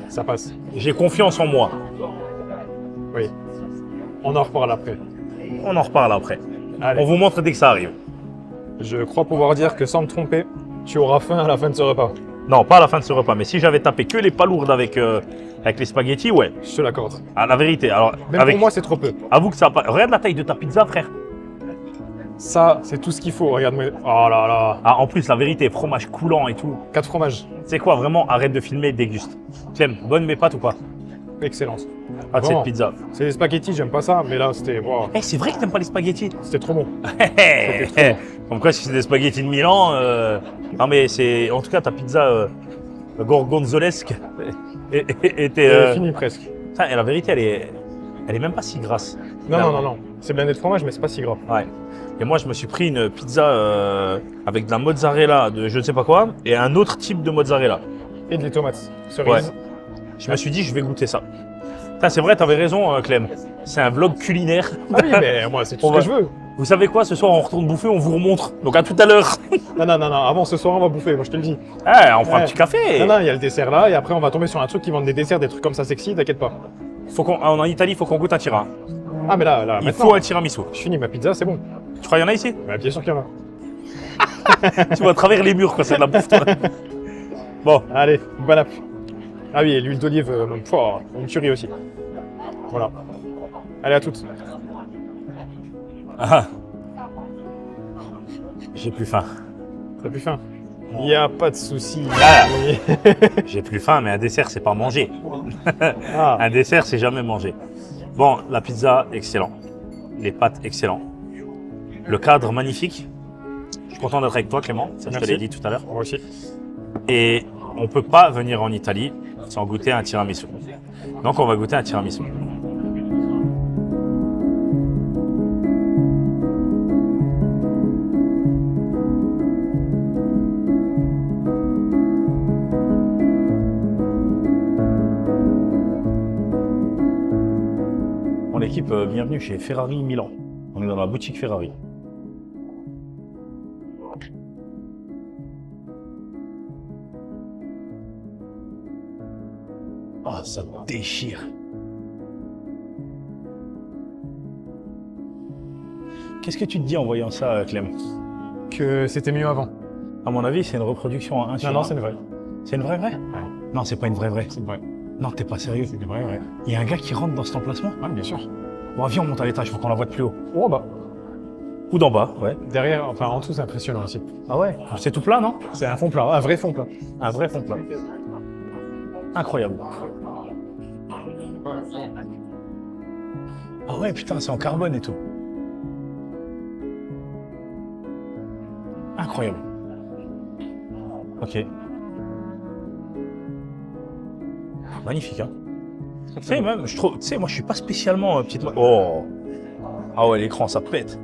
A: Ça passe.
B: J'ai confiance en moi.
A: Oui. On en reparle après.
B: On en reparle après.
A: Allez.
B: On vous montre dès que ça arrive.
A: Je crois pouvoir dire que sans me tromper, tu auras faim à la fin de ce repas.
B: Non, pas à la fin de ce repas, mais si j'avais tapé que les palourdes avec les spaghettis, ouais.
A: Je te l'accorde.
B: Ah, la vérité, alors,
A: Même
B: avec...
A: pour moi, c'est trop peu.
B: Avoue que ça a pas... Regarde la taille de ta pizza, frère.
A: Ça, c'est tout ce qu'il faut. Regarde-moi. Oh là là.
B: Ah, en plus, la vérité, fromage coulant et tout.
A: 4 fromages.
B: C'est quoi, vraiment, arrête de filmer, déguste. Clem, bonne mes pâtes ou pas?
A: Excellence.
B: Pas de
A: Vraiment.
B: cette pizza.
A: C'est des spaghettis, j'aime pas ça, mais là, c'était wow,
B: Eh, c'est vrai que t'aimes pas les spaghettis?
A: c'était trop bon.
B: Comme quoi, si c'est des spaghettis de Milan... Non, mais c'est... En tout cas, ta pizza gorgonzolesque était...
A: Fini presque.
B: Putain, et la vérité, elle est même pas si grasse.
A: Non,
B: Là,
A: non, non, non. C'est blindé de fromage, mais c'est pas si gras.
B: Ouais. Et moi, je me suis pris une pizza avec de la mozzarella de je ne sais pas quoi et un autre type de mozzarella.
A: Et des tomates. Cerises.
B: Je me suis dit, je vais goûter ça. Putain, c'est vrai, t'avais raison, Clem. C'est un vlog culinaire.
A: Ah oui, mais moi, c'est tout
B: On
A: ce
B: va-
A: que je veux.
B: Vous savez quoi, ce soir, on retourne bouffer, on vous remontre. Donc à tout à l'heure.
A: Non, non, non, non. Avant ce soir, on va bouffer, moi, je te le dis.
B: On prend un
A: Ouais.
B: petit café.
A: Non, non, il y a le dessert là, et après, on va tomber sur un truc qui vend des desserts, des trucs comme ça sexy, t'inquiète pas.
B: En Italie, il faut qu'on goûte un tira.
A: Ah, mais là,
B: Il
A: maintenant,
B: faut un tiramisu.
A: je finis ma pizza, c'est bon.
B: Tu crois qu'il y en a ici?
A: Bah, bien sûr qu'il y en a.
B: Tu vois à travers les murs, quoi, c'est de la bouffe, toi. Bon,
A: Allez, bon app. Ah oui, et l'huile d'olive, une tuerie aussi. Voilà. Allez, à toutes.
B: ah. J'ai plus faim.
A: T'as plus faim? Il n'y a pas de souci.
B: Ah. J'ai plus faim, mais un dessert, c'est pas manger.
A: Ah,
B: Un dessert, c'est jamais manger. Bon, la pizza, excellent. Les pâtes, excellent. Le cadre, magnifique. Je suis content d'être avec toi, Clément. Ça, je te
A: Merci.
B: l'ai dit tout à l'heure.
A: moi aussi.
B: Et on ne peut pas venir en Italie sans goûter un tiramisu. Donc, on va goûter un tiramisu. Mon équipe, bienvenue chez Ferrari Milan. On est dans la boutique Ferrari. Oh, ça déchire. Qu'est-ce que tu te dis en voyant ça, Clem?
A: Que c'était mieux avant.
B: À mon avis, c'est une reproduction en 1 sur 1.
A: Non, c'est une vraie.
B: C'est une vraie vraie?
A: Ouais.
B: Non, c'est pas une vraie vraie.
A: C'est une vraie.
B: Non, t'es pas sérieux.
A: C'est une vraie, ouais.
B: Il y a un gars qui rentre dans cet emplacement?
A: Ouais, bien sûr.
B: Bon, viens, on monte à l'étage, faut qu'on la voie de plus haut.
A: Oh bah.
B: Ou d'en bas, ouais.
A: Derrière, enfin en dessous, c'est impressionnant aussi.
B: Ah ouais? C'est tout plat, non?
A: C'est un fond plat, un vrai fond plat.
B: Un vrai fond plat. Incroyable. Ah ouais, putain, c'est en carbone et tout. Incroyable. Ok. Magnifique, hein. Tu sais, même, je trouve, tu sais, moi, je suis pas spécialement petite. Oh. Ah ouais, l'écran, ça pète.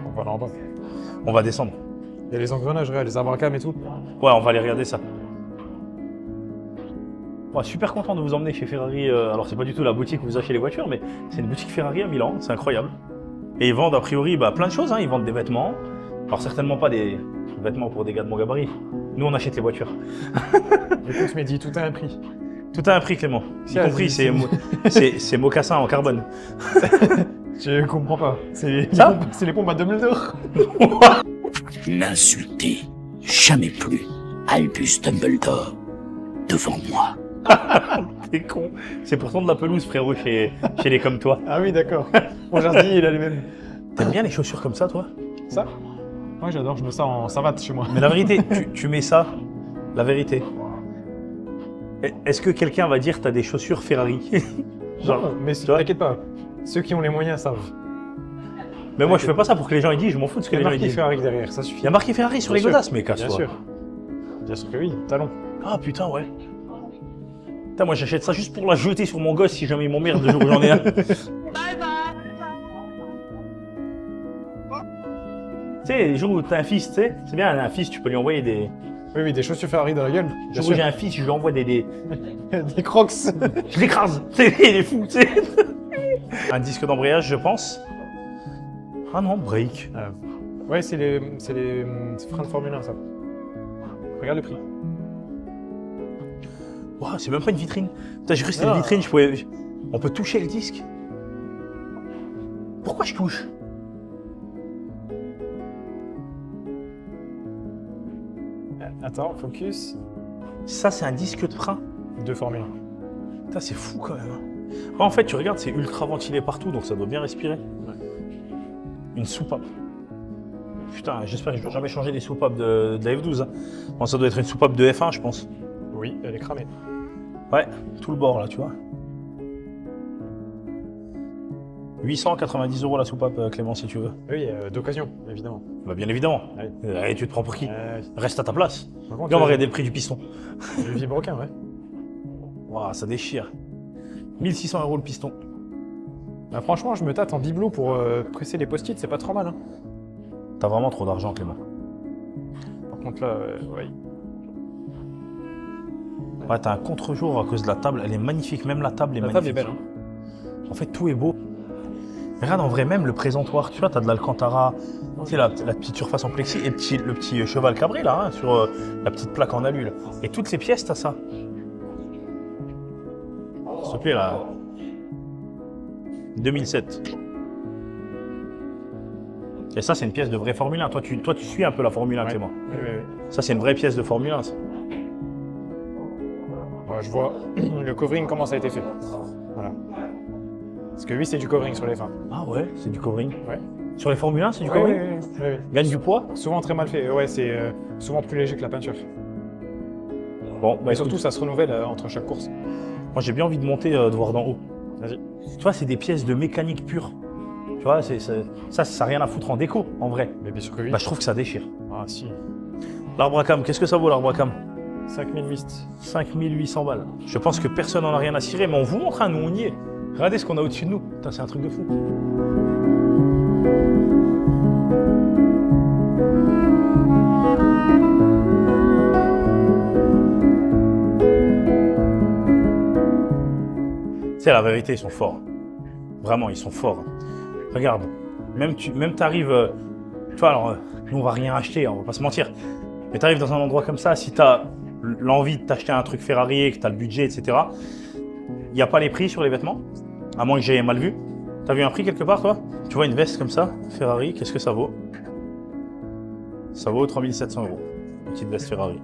A: On va là en bas.
B: On va descendre.
A: Il y a les engrenages, les abracams et tout.
B: Ouais, on va aller regarder ça. Ouais, super content de vous emmener chez Ferrari. Alors, c'est pas du tout la boutique où vous achetez les voitures, mais c'est une boutique Ferrari à Milan. C'est incroyable. Et ils vendent a priori plein de choses. Hein. Ils vendent des vêtements. Alors, certainement pas des vêtements pour des gars de mon gabarit. Nous, on achète les voitures.
A: Écoute, Mehdi, tout a un prix.
B: Tout a un prix, Clément. Y compris, c'est mocassins en carbone.
A: Je comprends pas. C'est
B: Ça
A: les pompes à Dumbledore.
D: N'insultez jamais plus Albus Dumbledore devant moi.
B: T'es con. C'est pourtant de la pelouse, frérot, chez les comme toi.
A: Ah oui, d'accord. Mon jardinier, il a les mêmes.
B: T'aimes bien les chaussures comme ça, toi?
A: Ça? Ouais, j'adore, je mets ça en savate chez moi.
B: Mais la vérité, tu mets ça, la vérité. Est-ce que quelqu'un va dire t'as des chaussures Ferrari?
A: Genre, mais t'inquiète pas, ceux qui ont les moyens savent.
B: Mais moi je fais pas ça pour que les gens aient dit, je m'en fous de ce que
A: Il y
B: les
A: a
B: gens aient
A: marqué
B: dit.
A: Ferrari derrière, ça suffit.
B: Il y a marqué Ferrari sur les godasses, mais casse-toi.
A: Bien sûr. Bien sûr que oui, talon.
B: Ah putain, ouais. Putain, moi j'achète ça juste pour la jeter sur mon gosse si jamais il m'emmerde le jour où j'en ai un. Tu sais, les jours où t'as un fils, tu sais, c'est bien, un fils, tu peux lui envoyer des.
A: Oui, des chaussures Ferrari dans la gueule.
B: Le jour où j'ai un fils, je lui envoie des.
A: Des crocs.
B: Je l'écrase. Tu sais, il est fou, tu sais. Un disque d'embrayage, je pense. Ah non, break.
A: Ouais, c'est les freins de Formule 1, ça. Regarde le prix.
B: Waouh, c'est même pas une vitrine. Putain, j'ai cru que c'était
A: Non.
B: une vitrine, on peut toucher le disque. Pourquoi je touche?
A: Attends, focus.
B: Ça, c'est un disque de frein.
A: De Formule
B: Putain, c'est fou quand même. En fait, tu regardes, c'est ultra ventilé partout, donc ça doit bien respirer. Une soupape. Putain, j'espère que je ne dois jamais changer les soupapes de la F12. Hein. Bon, ça doit être une soupape de F1, je pense.
A: 1. Oui, elle est cramée.
B: Ouais, tout le bord là, tu vois. 890 € la soupape, Clément, si tu veux.
A: Oui, d'occasion, évidemment.
B: Bah, bien évidemment.
A: Ouais.
B: Allez, tu te prends pour qui? Reste à ta place.
A: Par contre,
B: Viens, on va regarder le prix du piston.
A: le vibroquin, ouais.
B: Waouh, ça déchire. 1600 € le piston.
A: Bah, franchement, je me tâte en bibelot pour presser les post-it, c'est pas trop mal. Hein.
B: T'as vraiment trop d'argent, Clément.
A: Par contre, là, ouais.
B: Ouais, t'as un contre-jour à cause de la table. Elle est magnifique, même la table est
A: La
B: magnifique.
A: table est belle. Hein.
B: En fait, tout est beau. Mais regarde, en vrai, même le présentoir, tu vois, t'as de l'Alcantara, tu sais, la petite surface en plexi et le petit cheval cabré, là, hein, sur la petite plaque en alu, là. Et toutes ces pièces, t'as ça. S'il te plaît, là. 2007. Et ça, c'est une pièce de vraie Formule 1. Toi, tu suis un peu la Formule 1,
A: Ouais.
B: Clément.
A: Oui, oui, oui.
B: Ça, c'est une vraie pièce de Formule 1, ça.
A: Ouais, je vois le covering, comment ça a été fait. Voilà. Parce que oui, c'est du covering sur les fins.
B: Ah ouais, c'est du covering.
A: Ouais.
B: Sur les Formule 1, c'est du
A: Oui,
B: covering.
A: oui.
B: Gagne du poids.
A: Souvent très mal fait. Ouais, c'est souvent plus léger que la peinture.
B: Bon, bah
A: Et surtout, ça se renouvelle entre chaque course.
B: moi, j'ai bien envie de monter, de voir d'en haut.
A: Vas-y.
B: Tu vois, c'est des pièces de mécanique pure. Tu vois, ça n'a rien à foutre en déco, en vrai.
A: Mais bien sûr que oui.
B: Bah, je trouve que ça déchire.
A: Ah si.
B: L'arbre à cam, qu'est-ce que ça vaut, l'arbre à cam?
A: 5008.
B: 5800 balles. Je pense que personne n'en a rien à cirer, mais on vous montre, hein, nous, on y est. Regardez ce qu'on a au-dessus de nous. Putain, c'est un truc de fou. C'est la vérité, ils sont forts. Vraiment, ils sont forts. Regarde, même t'arrives, tu vois, alors, nous on va rien acheter, on va pas se mentir. Mais t'arrives dans un endroit comme ça, si t'as l'envie de t'acheter un truc Ferrari et que tu as le budget, etc. Il n'y a pas les prix sur les vêtements, à moins que j'ai mal vu. T'as vu un prix quelque part, toi? Tu vois une veste comme ça, Ferrari, qu'est-ce que ça vaut? Ça vaut 3 700 €. Une petite veste Ferrari.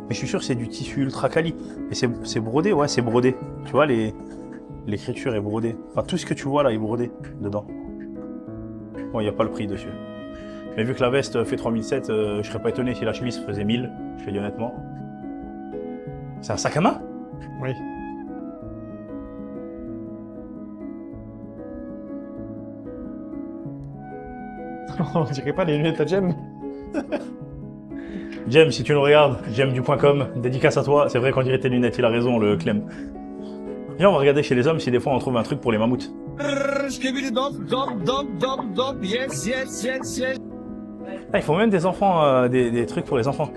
B: Mais je suis sûr que c'est du tissu ultra quali. Et c'est brodé, ouais, c'est brodé. Tu vois, l'écriture est brodée. Enfin, tout ce que tu vois là est brodé dedans. Bon, il n'y a pas le prix dessus. Mais vu que la veste fait 3700, je serais pas étonné si la chemise faisait 1000, je te dis honnêtement. C'est un sac à main?
A: Oui. On dirait pas les lunettes à Jem.
B: Jem, si tu nous regardes, Jem du .com, dédicace à toi. C'est vrai qu'on dirait tes lunettes, il a raison, le Clem. Viens, on va regarder chez les hommes si des fois on trouve un truc pour les mammouths. Ah, ils font même des enfants, des trucs pour les enfants.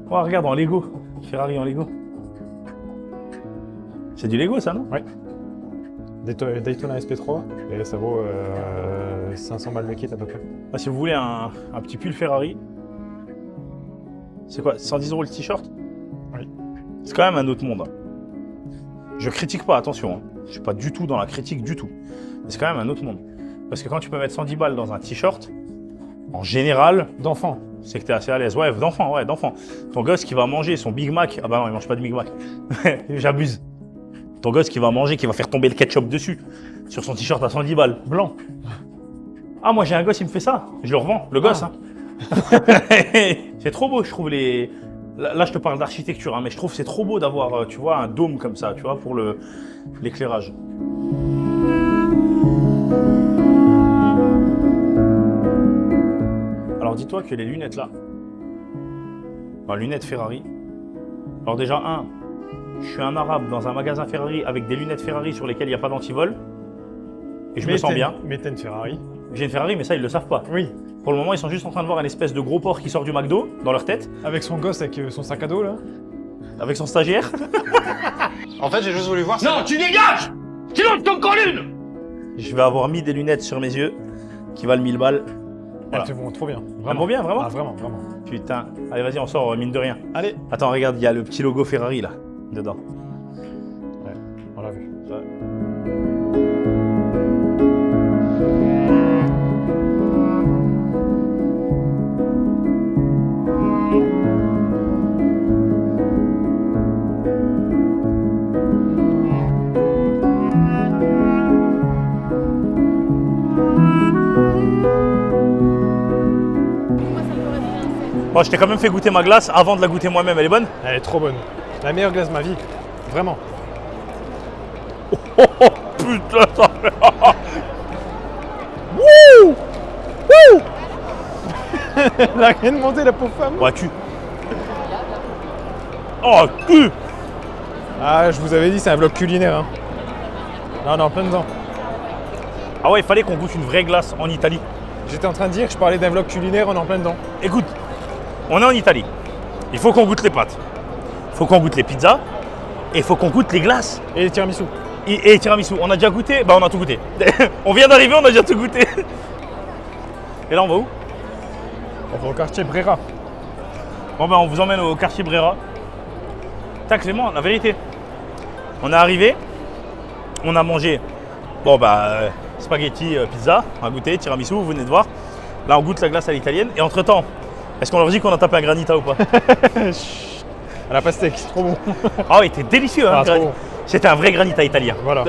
B: Oh, regarde, en Lego. Ferrari en Lego. C'est du Lego, ça, non?
A: Ouais. Daytona SP3, et ça vaut 500 balles le kit à peu près.
B: Ah, si vous voulez un petit pull Ferrari, c'est quoi, 110 € le t-shirt?
A: Oui.
B: C'est quand même un autre monde. Hein. Je critique pas, attention. Hein. Je suis pas du tout dans la critique du tout. Mais c'est quand même un autre monde. Parce que quand tu peux mettre 110 balles dans un t-shirt, en général,
A: D'enfant.
B: c'est que tu es assez à l'aise. Ouais, d'enfant, ouais, d'enfant. Ton gosse qui va manger son Big Mac. Ah bah non, il mange pas de Big Mac. J'abuse. Ton gosse qui va manger, qui va faire tomber le ketchup dessus, sur son t-shirt à 110 balles, blanc. Ah, moi j'ai un gosse, il me fait ça. Je le revends, le gosse. Hein. C'est trop beau, je trouve les. Là, je te parle d'architecture, hein, mais je trouve que c'est trop beau d'avoir, tu vois, un dôme comme ça, tu vois, pour l'éclairage. Alors dis-toi que les lunettes là, lunettes Ferrari. Alors déjà je suis un arabe dans un magasin Ferrari avec des lunettes Ferrari sur lesquelles il n'y a pas d'antivol. Et je me sens bien.
A: Mais t'as une Ferrari.
B: J'ai une Ferrari, mais ça ils le savent pas.
A: Oui.
B: Pour le moment, ils sont juste en train de voir un espèce de gros porc qui sort du McDo dans leur tête.
A: Avec son gosse, avec son sac à dos là.
B: Avec son stagiaire.
J: En fait, j'ai juste voulu voir.
I: Non, tu dégages! Sinon, je t'en colle une!
B: Je vais avoir mis des lunettes sur mes yeux qui valent 1000 balles.
A: Voilà. Elles te vont trop bien.
B: Vraiment. Bon bien, vraiment?
A: Ah, vraiment, vraiment.
B: Putain. Allez, vas-y, on sort, mine de rien.
A: Allez.
B: Attends, regarde, il y a le petit logo Ferrari là, dedans.
A: Ouais, on l'a vu.
B: Ouais. Bon, je t'ai quand même fait goûter ma glace avant de la goûter moi-même, elle est bonne?
A: Elle est trop bonne. La meilleure glace de ma vie. Vraiment.
B: Oh, putain, ça fait... Wouh! Wouh!
A: Elle a rien demandé, la pauvre femme.
B: Ouais, tu... Oh, tu...
A: Ah, je vous avais dit, c'est un vlog culinaire. Hein. Là, on est en plein dedans.
B: Ah ouais, il fallait qu'on goûte une vraie glace en Italie.
A: J'étais en train de dire que je parlais d'un vlog culinaire, on est en plein dedans.
B: Écoute, on est en Italie. Il faut qu'on goûte les pâtes. Il faut qu'on goûte les pizzas. Et il faut qu'on goûte les glaces.
A: Et les tiramisu.
B: Et tiramisu. On a déjà goûté? Bah on a tout goûté. On vient d'arriver, on a déjà tout goûté. Et là on va où?
A: On va au quartier Brera.
B: Bon bah on vous emmène au quartier Brera. Putain Clément, la vérité. On est arrivé. On a mangé. Bon bah spaghetti, pizza. On a goûté, tiramisu, vous venez de voir. Là on goûte la glace à l'italienne. Et entre temps, est-ce qu'on leur dit qu'on a tapé un granita ou pas?
A: À la pastèque, c'est trop bon.
B: Ah oui, c'était délicieux. Hein,
A: trop bon.
B: C'était un vrai granita italien.
A: Voilà.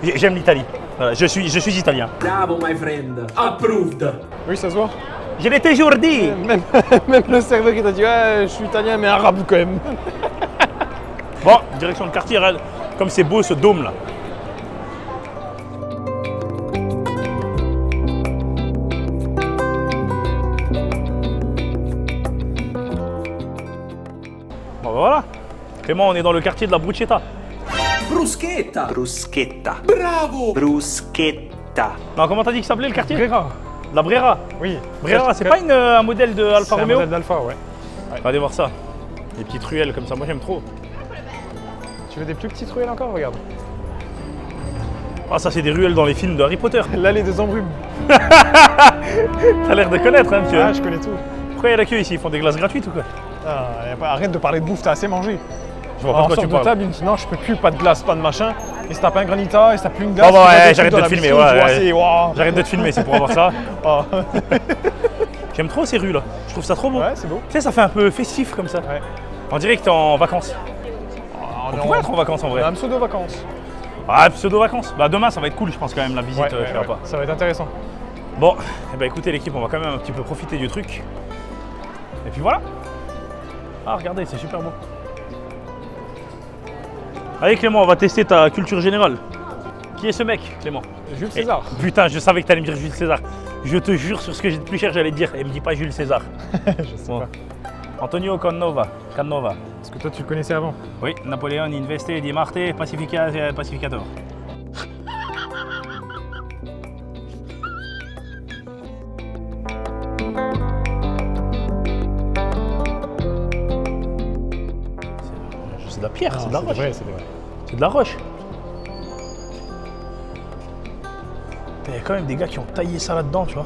B: J'aime l'Italie. Voilà, je suis italien.
I: Bravo, my friend. Approved.
A: Oui, ça se voit.
B: Je l'ai toujours dit.
A: Même le serveur qui t'a dit ouais, je suis italien mais arabe quand même.
B: Bon, direction le quartier, regarde, comme c'est beau ce dôme là. Bon, voilà. Clément, on est dans le quartier de la Bruschetta.
I: Bruschetta.
D: Bruschetta.
I: Bravo.
D: Bruschetta.
B: Non, comment t'as dit qu'il s'appelait le quartier?
A: Brera.
B: La Brera.
A: Oui.
B: Brera, c'est pas un modèle de Alfa
A: C'est un
B: Romeo?
A: modèle d'Alfa, ouais.
B: Allez voir ça. Des petites ruelles comme ça, moi j'aime trop.
A: Tu veux des plus petites ruelles encore? Regarde.
B: Ah, ça, c'est des ruelles dans les films de Harry Potter.
A: L'allée des embrumes.
B: T'as l'air de connaître, hein, monsieur.
A: Ah, je connais tout.
B: Pourquoi il y a la queue ici? Ils font des glaces gratuites ou quoi?
A: Arrête de parler de bouffe, t'as assez mangé.
B: Je vois pas de quoi tu parles.
A: Table, il me dit non, je peux plus, pas de glace, pas de machin. Et si t'as pas un granita, et si t'as plus une glace.
B: Oh, bah ouais,
A: tu
B: j'arrête de
A: dans
B: te
A: la
B: filmer.
A: vitrine,
B: Ouais. J'arrête de te filmer, c'est pour avoir ça.
A: Oh.
B: J'aime trop ces rues là. Je trouve ça trop beau.
A: Ouais, c'est beau.
B: Tu sais, ça fait un peu festif comme ça.
A: Ouais.
B: On dirait que t'es en vacances. On pourrait être en vacances en
A: On
B: vrai.
A: a un pseudo-vacances.
B: Ah, pseudo-vacances. Bah, demain, ça va être cool, je pense quand même, la visite. Tu vas pas.
A: Ça va être intéressant.
B: Bon, eh ben, écoutez l'équipe, on va quand même un petit peu profiter du truc. Et puis voilà. Ah, regardez, c'est super beau. Allez Clément, on va tester ta culture générale. Qui est ce mec, Clément?
A: Jules César.
B: Putain, je savais que t'allais me dire Jules César. Je te jure, sur ce que j'ai de plus cher, j'allais te dire. Et me dis pas Jules César.
A: Je sais pas.
B: Antonio Canova.
A: Est-ce que toi tu le connaissais avant?
B: Oui, Napoléon Investe di Marte Pacificator. C'est de la pierre, c'est de la roche.
A: C'est vrai.
B: C'est de la roche. Il y a quand même des gars qui ont taillé ça là-dedans, tu vois.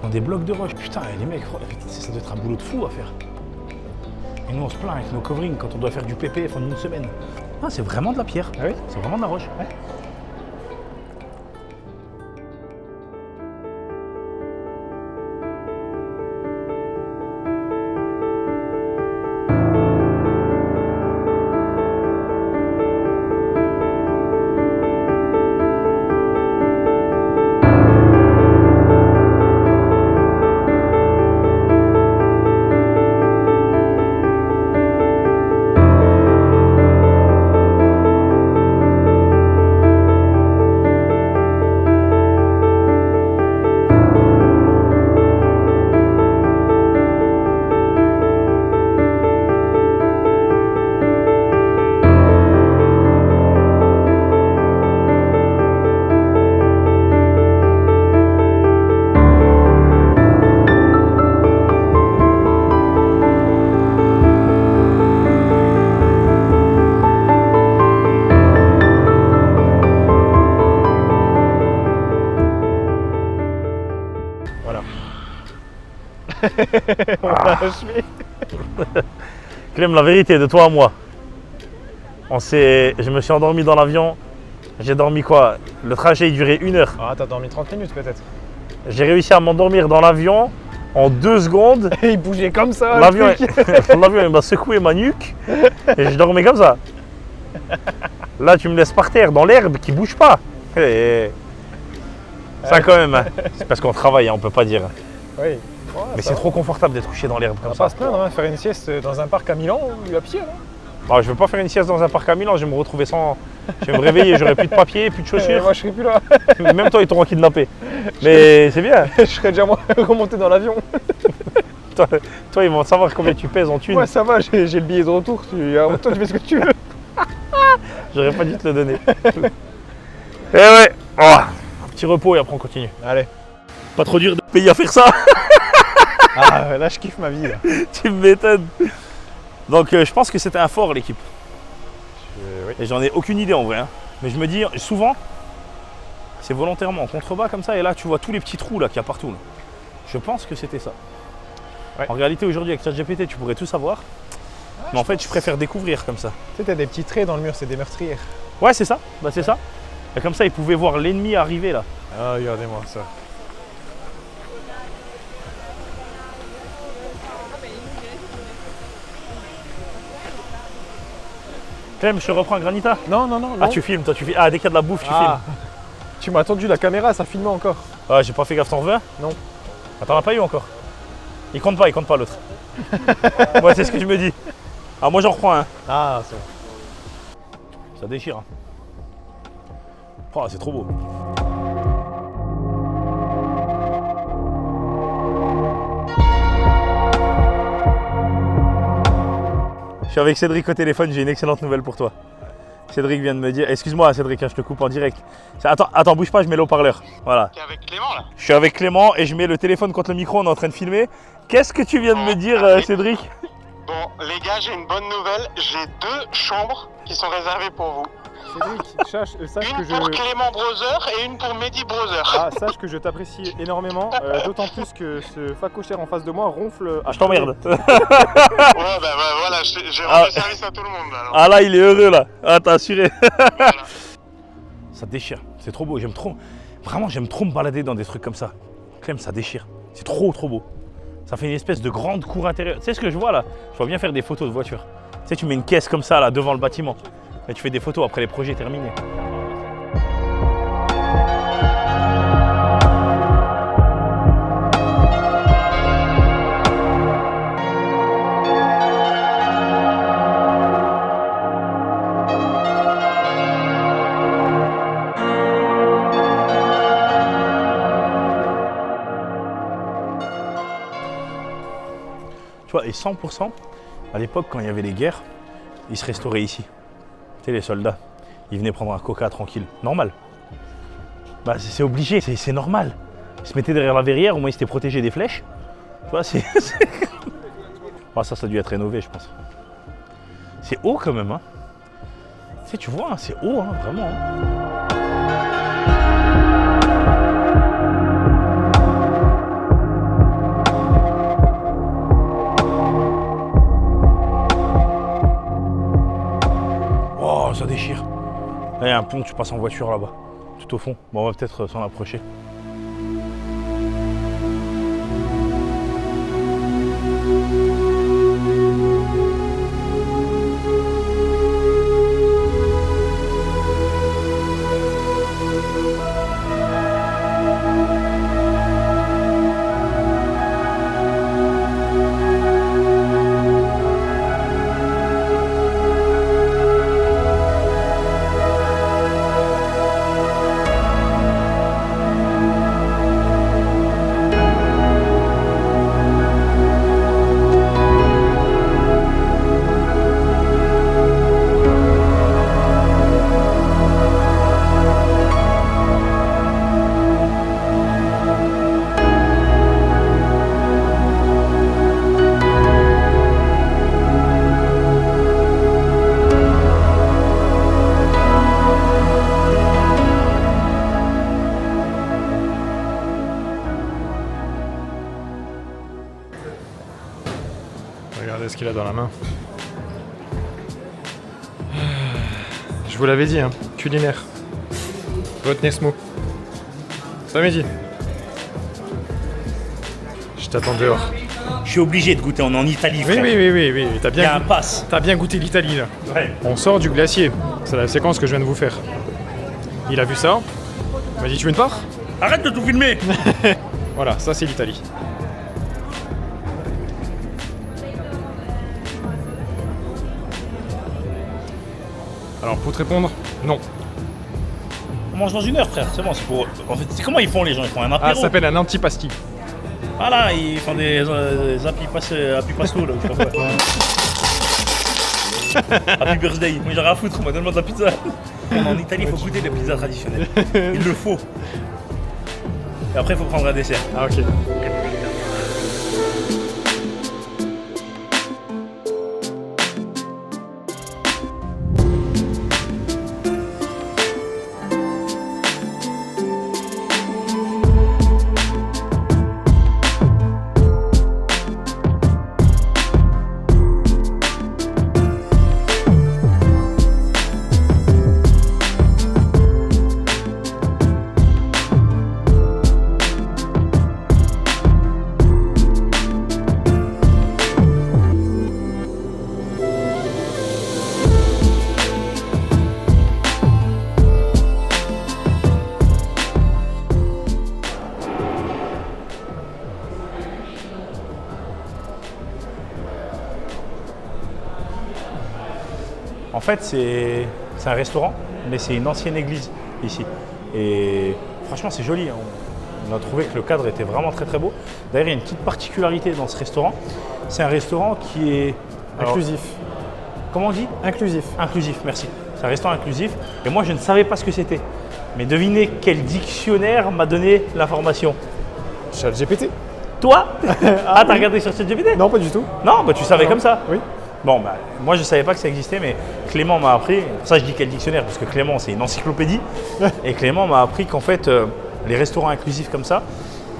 B: Dans des blocs de roche. Putain, les mecs, ça doit être un boulot de fou à faire. Et nous, on se plaint avec nos coverings quand on doit faire du PP pendant une semaine. Ah, c'est vraiment de la pierre.
A: Ah oui?
B: C'est vraiment de la roche. Ouais.
A: On a achevé.
B: Clem, la vérité, de toi à moi. Je me suis endormi dans l'avion. J'ai dormi quoi? Le trajet il durait 1 heure.
A: Ah, t'as dormi 30 minutes peut-être.
B: J'ai réussi à m'endormir dans l'avion en 2 secondes.
A: Et il bougeait comme ça.
B: L'avion il m'a secoué ma nuque et je dormais comme ça. Là, tu me laisses par terre dans l'herbe qui bouge pas. Et ça quand même, hein. C'est parce qu'on travaille, hein, on peut pas dire.
A: Oui.
B: Mais c'est trop confortable d'être couché dans l'herbe
A: On
B: comme
A: va
B: ça.
A: pas se plaindre, hein, faire une sieste dans un parc à Milan ou à pied. Hein.
B: Ah, je veux pas faire une sieste dans un parc à Milan, je vais me retrouver sans. Je vais me réveiller, j'aurai plus de papier, plus de chaussures.
A: Moi je serai plus là.
B: Même toi, ils t'auront kidnappé. Mais c'est bien.
A: Je serais déjà remonté dans l'avion.
B: Toi, ils vont savoir combien tu pèses en thunes.
A: Ouais, ça va, j'ai le billet de retour. Toi, tu fais ce que tu veux.
B: J'aurais pas dû te le donner. Eh ouais. Oh, un petit repos et après on continue.
A: Allez.
B: Pas trop dur de payer à faire ça.
A: Ah, là, je kiffe ma vie. Là.
B: Tu m'étonnes. Donc, je pense que c'était un fort, l'équipe.
A: Oui.
B: Et j'en ai aucune idée en vrai. Hein. Mais je me dis, souvent, c'est volontairement en contrebas comme ça. Et là, tu vois tous les petits trous là qu'il y a partout. Là. Je pense que c'était ça. Ouais. En réalité, aujourd'hui, avec ChatGPT, tu pourrais tout savoir. Ah, mais en fait, je préfère découvrir comme ça.
A: Tu sais, t'as des petits traits dans le mur, c'est des meurtrières.
B: Ouais, c'est ça. Bah, c'est ça. Et comme ça, ils pouvaient voir l'ennemi arriver là.
A: Ah, regardez-moi ça.
B: Clem, je te reprends un granita.
A: Non.
B: Ah, tu filmes, toi, tu filmes. Ah, dès qu'il y a de la bouffe, tu filmes.
A: Tu m'as attendu la caméra, ça filmait encore.
B: Ah, j'ai pas fait gaffe, t'en veux?
A: Non.
B: Ah, t'en as pas eu encore? Il compte pas l'autre. Ouais, c'est ce que je me dis. Ah, moi j'en reprends un.
A: Ah, c'est bon.
B: Ça déchire. Hein. Oh, c'est trop beau. Je suis avec Cédric au téléphone, j'ai une excellente nouvelle pour toi. Cédric vient de me dire, excuse-moi Cédric, hein, je te coupe en direct. Attends, bouge pas, je mets le haut-parleur. Voilà.
J: T'es avec Clément là?
B: Je suis avec Clément et je mets le téléphone contre le micro, on est en train de filmer. Qu'est-ce que tu viens de me dire Cédric?
J: Bon les gars, j'ai une bonne nouvelle, j'ai 2 chambres qui sont réservées pour vous.
A: Cédric, sache
J: Une pour Clément Brother et une pour Mehdi Brother.
A: sache que je t'apprécie énormément, d'autant plus que ce facochère en face de moi ronfle.
B: Je t'emmerde.
J: Ouais, bah voilà, j'ai rendu service à tout le monde. Alors.
B: Ah là, il est heureux là. Ah, t'as assuré.
J: Voilà.
B: Ça déchire. C'est trop beau. J'aime trop. Vraiment, j'aime trop me balader dans des trucs comme ça. Clem, ça déchire. C'est trop beau. Ça fait une espèce de grande cour intérieure. Tu sais ce que je vois là? Je vois bien faire des photos de voiture. Tu sais, tu mets une caisse comme ça là devant le bâtiment. Et tu fais des photos après les projets terminés. Tu vois, et 100%, à l'époque, quand il y avait les guerres, ils se restauraient ici. Tu sais, les soldats, ils venaient prendre un coca tranquille. Normal. Bah, c'est obligé, c'est normal. Ils se mettaient derrière la verrière, au moins ils étaient protégés des flèches. Tu vois, c'est... Bon, ça a dû être rénové, je pense. C'est haut quand même, hein. Tu sais, tu vois, hein, c'est haut, hein, vraiment. Hein. Ça déchire. Là, il y a un pont, tu passes en voiture là-bas, tout au fond. Bon, on va peut-être s'en approcher.
A: Regardez ce qu'il a dans la main. Je vous l'avais dit, hein, culinaire. Retenez ce mot. Ça Mehdi. Je t'attends dehors.
B: Je suis obligé de goûter, on est en Italie, frère.
A: Oui. T'as
B: Il y a un
A: bien,
B: pass.
A: t'as bien goûté l'Italie là.
B: Ouais.
A: On sort du glacier. C'est la séquence que je viens de vous faire. Il a vu ça. Il m'a dit tu veux une part?
B: Arrête de tout filmer.
A: Voilà, ça c'est l'Italie. Alors pour te répondre, non.
B: On mange dans une heure, frère. C'est bon, c'est pour... En fait, c'est comment ils font les gens? Ils font un apéro.
A: Ah, ça s'appelle un antipasti.
B: Voilà, ils font des apipasto là, je sais pas quoi. Happy birthday. Moi j'ai rien à foutre, on m'a demandé de la pizza. En Italie, il faut goûter les pizzas traditionnelles. Il le faut. Et après, il faut prendre un dessert.
A: Ah ok.
B: En fait, c'est un restaurant, mais c'est une ancienne église ici. Et franchement, c'est joli. On a trouvé que le cadre était vraiment très très beau. D'ailleurs, il y a une petite particularité dans ce restaurant. C'est un restaurant qui est...
A: Inclusif.
B: Comment on dit?
A: Inclusif.
B: Inclusif, merci. C'est un restaurant inclusif. Et moi, je ne savais pas ce que c'était. Mais devinez quel dictionnaire m'a donné l'information?
A: ChatGPT.
B: Toi? Ah, t'as regardé sur ChatGPT?
A: Non, pas du tout.
B: Non, bah tu savais comme ça.
A: Oui.
B: Bon, bah, moi je ne savais pas que ça existait, mais Clément m'a appris, pour ça je dis quel dictionnaire, parce que Clément c'est une encyclopédie, et Clément m'a appris qu'en fait, les restaurants inclusifs comme ça,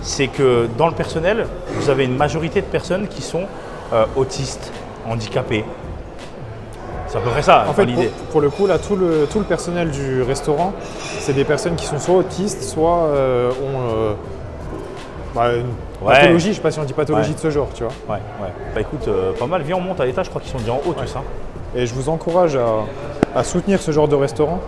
B: c'est que dans le personnel, vous avez une majorité de personnes qui sont autistes, handicapés. C'est à peu près ça,
A: En fait,
B: l'idée.
A: pour le coup, là, tout le personnel du restaurant, c'est des personnes qui sont soit autistes, soit ont une pathologie. Je ne sais pas si on dit pathologie de ce genre, tu vois.
B: Ouais. Bah écoute, pas mal. Viens, on monte à l'étage, je crois qu'ils sont déjà en haut, tous. Hein.
A: Et je vous encourage à soutenir ce genre de restaurant.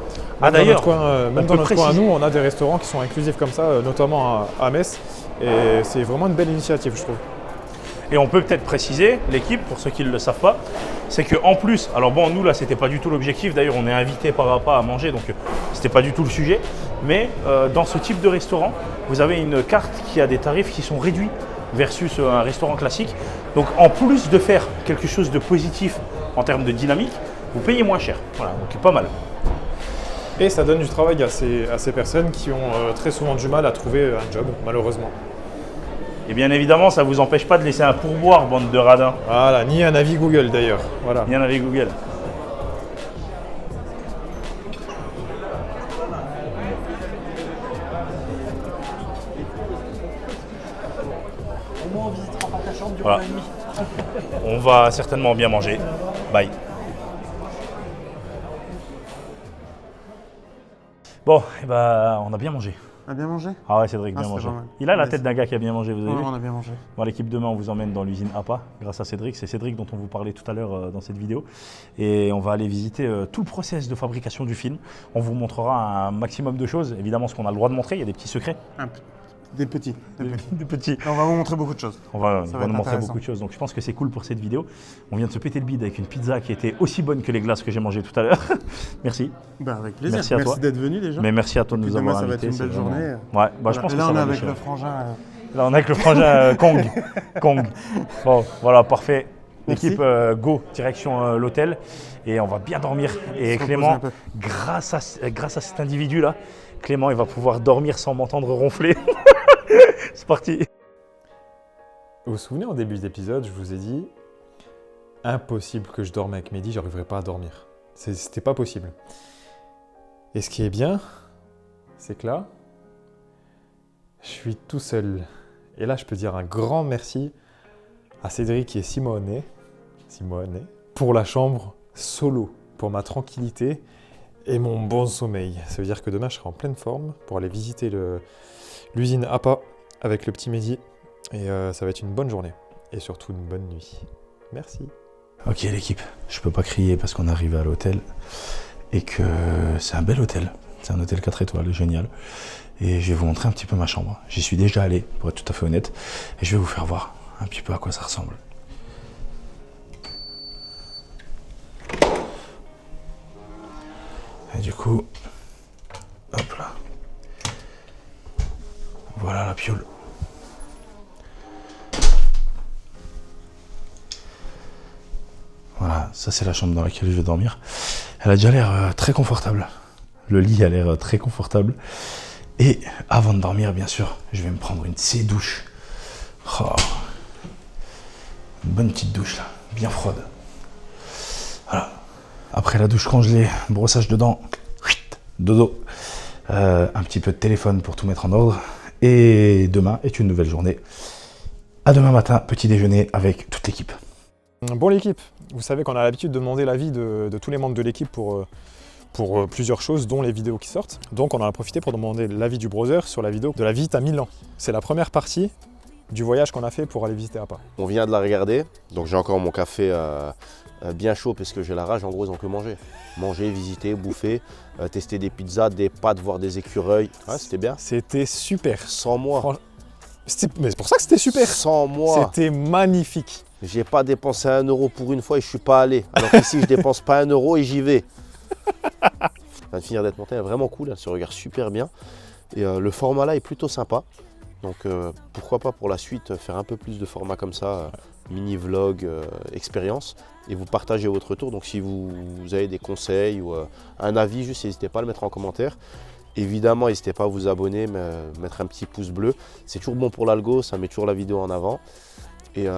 B: Ah, d'ailleurs,
A: Même dans notre coin, nous, on a des restaurants qui sont inclusifs comme ça, notamment à Metz. Et c'est vraiment une belle initiative, je trouve.
B: Et on peut peut-être préciser, l'équipe, pour ceux qui ne le savent pas, c'est qu'en plus, alors bon, nous là, c'était pas du tout l'objectif. D'ailleurs, on est invité par APA à manger, donc c'était pas du tout le sujet. Mais dans ce type de restaurant, vous avez une carte qui a des tarifs qui sont réduits versus un restaurant classique. Donc en plus de faire quelque chose de positif en termes de dynamique, vous payez moins cher. Voilà, donc pas mal.
A: Et ça donne du travail à ces personnes qui ont très souvent du mal à trouver un job, malheureusement.
B: Et bien évidemment, ça ne vous empêche pas de laisser un pourboire, bande de radins.
A: Voilà, ni un avis Google d'ailleurs. Voilà.
B: Ni un avis Google.
C: Au moins, on visitera pas ta chambre du
B: Voilà.
C: mois et demi.
B: On va certainement bien manger. Bye. Bon, et bah, on a bien mangé.
K: On a bien mangé?
B: Ah ouais, Cédric, bien mangé. Il a la tête d'un gars qui a bien mangé, vous avez vu?
K: On a bien mangé.
B: Bon, l'équipe demain, on vous emmène dans l'usine APA grâce à Cédric. C'est Cédric dont on vous parlait tout à l'heure dans cette vidéo. Et on va aller visiter tout le process de fabrication du film. On vous montrera un maximum de choses. Évidemment, ce qu'on a le droit de montrer, il y a des petits secrets.
K: Des petits.
B: Des petits.
K: On va vous montrer beaucoup de choses.
B: On va
K: Ça
B: nous
K: être
B: montrer
K: intéressant.
B: beaucoup de choses. Donc je pense que c'est cool pour cette vidéo. On vient de se péter le bide avec une pizza qui était aussi bonne que les glaces que j'ai mangées tout à l'heure. Merci.
K: Bah, avec plaisir.
B: Merci à toi.
K: Merci d'être venu déjà.
B: Mais merci à toi de
K: Et
B: nous
K: puis
B: avoir
K: demain,
B: invités.
K: ça va être une belle journée.
B: Ouais, bah, je pense
K: Et
B: que
K: là,
B: ça
K: on est
B: va
K: avec
B: déchirer.
K: le frangin.
B: Là, on est avec le frangin Kong. Kong. Bon, voilà, parfait.
K: Merci.
B: L'équipe go, direction l'hôtel. Et on va bien dormir. Et
K: Se
B: Clément,
K: reposer
B: grâce à cet individu-là, Clément, il va pouvoir dormir sans m'entendre ronfler. C'est parti.
A: Vous vous souvenez, en début d'épisode, je vous ai dit impossible que je dorme avec Mehdi, j'arriverai pas à dormir. C'était pas possible. Et ce qui est bien, c'est que là, je suis tout seul. Et là, je peux dire un grand merci à Cédric et Simone pour la chambre solo, pour ma tranquillité et mon bon sommeil. Ça veut dire que demain, je serai en pleine forme pour aller visiter l'usine APA avec le petit Mehdi. Et ça va être une bonne journée. Et surtout une bonne nuit. Merci.
B: Ok l'équipe, je peux pas crier parce qu'on est arrivé à l'hôtel et que c'est un bel hôtel. C'est un hôtel 4 étoiles, génial. Et je vais vous montrer un petit peu ma chambre. J'y suis déjà allé, pour être tout à fait honnête. Et je vais vous faire voir un petit peu à quoi ça ressemble. Et du coup, hop là. Voilà la piole. Voilà, ça c'est la chambre dans laquelle je vais dormir. Elle a déjà l'air très confortable. Le lit a l'air très confortable. Et avant de dormir, bien sûr, je vais me prendre une de ces douches. Oh. Une bonne petite douche là, bien froide. Voilà. Après la douche congelée, brossage de dents, dodo. Un petit peu de téléphone pour tout mettre en ordre. Et demain est une nouvelle journée. À demain matin, petit déjeuner avec toute l'équipe.
A: Bon l'équipe, vous savez qu'on a l'habitude de demander l'avis de tous les membres de l'équipe pour plusieurs choses, dont les vidéos qui sortent. Donc on en a profité pour demander l'avis du brother sur la vidéo de la visite à Milan. C'est la première partie du voyage qu'on a fait pour aller visiter APA.
L: On vient de la regarder, donc j'ai encore mon café bien chaud parce que j'ai la rage, en gros ils ont que manger. Manger, visiter, bouffer, tester des pizzas, des pâtes, voir des écureuils. Ouais, c'était bien.
A: C'était super.
L: Sans moi.
A: Mais c'est pour ça que c'était super.
L: Sans moi.
A: C'était magnifique.
L: J'ai pas dépensé 1 euro pour une fois et je suis pas allé. Alors qu'ici je dépense pas 1 euro et j'y vais. Ça vient de finir d'être monté, elle est vraiment cool, elle se regarde super bien. Et le format là est plutôt sympa. Donc pourquoi pas pour la suite faire un peu plus de formats comme ça, mini vlog, expérience. Et vous partagez votre retour. Donc si vous avez des conseils ou un avis, juste n'hésitez pas à le mettre en commentaire. Évidemment, n'hésitez pas à vous abonner, mettre un petit pouce bleu. C'est toujours bon pour l'algo, ça met toujours la vidéo en avant. Et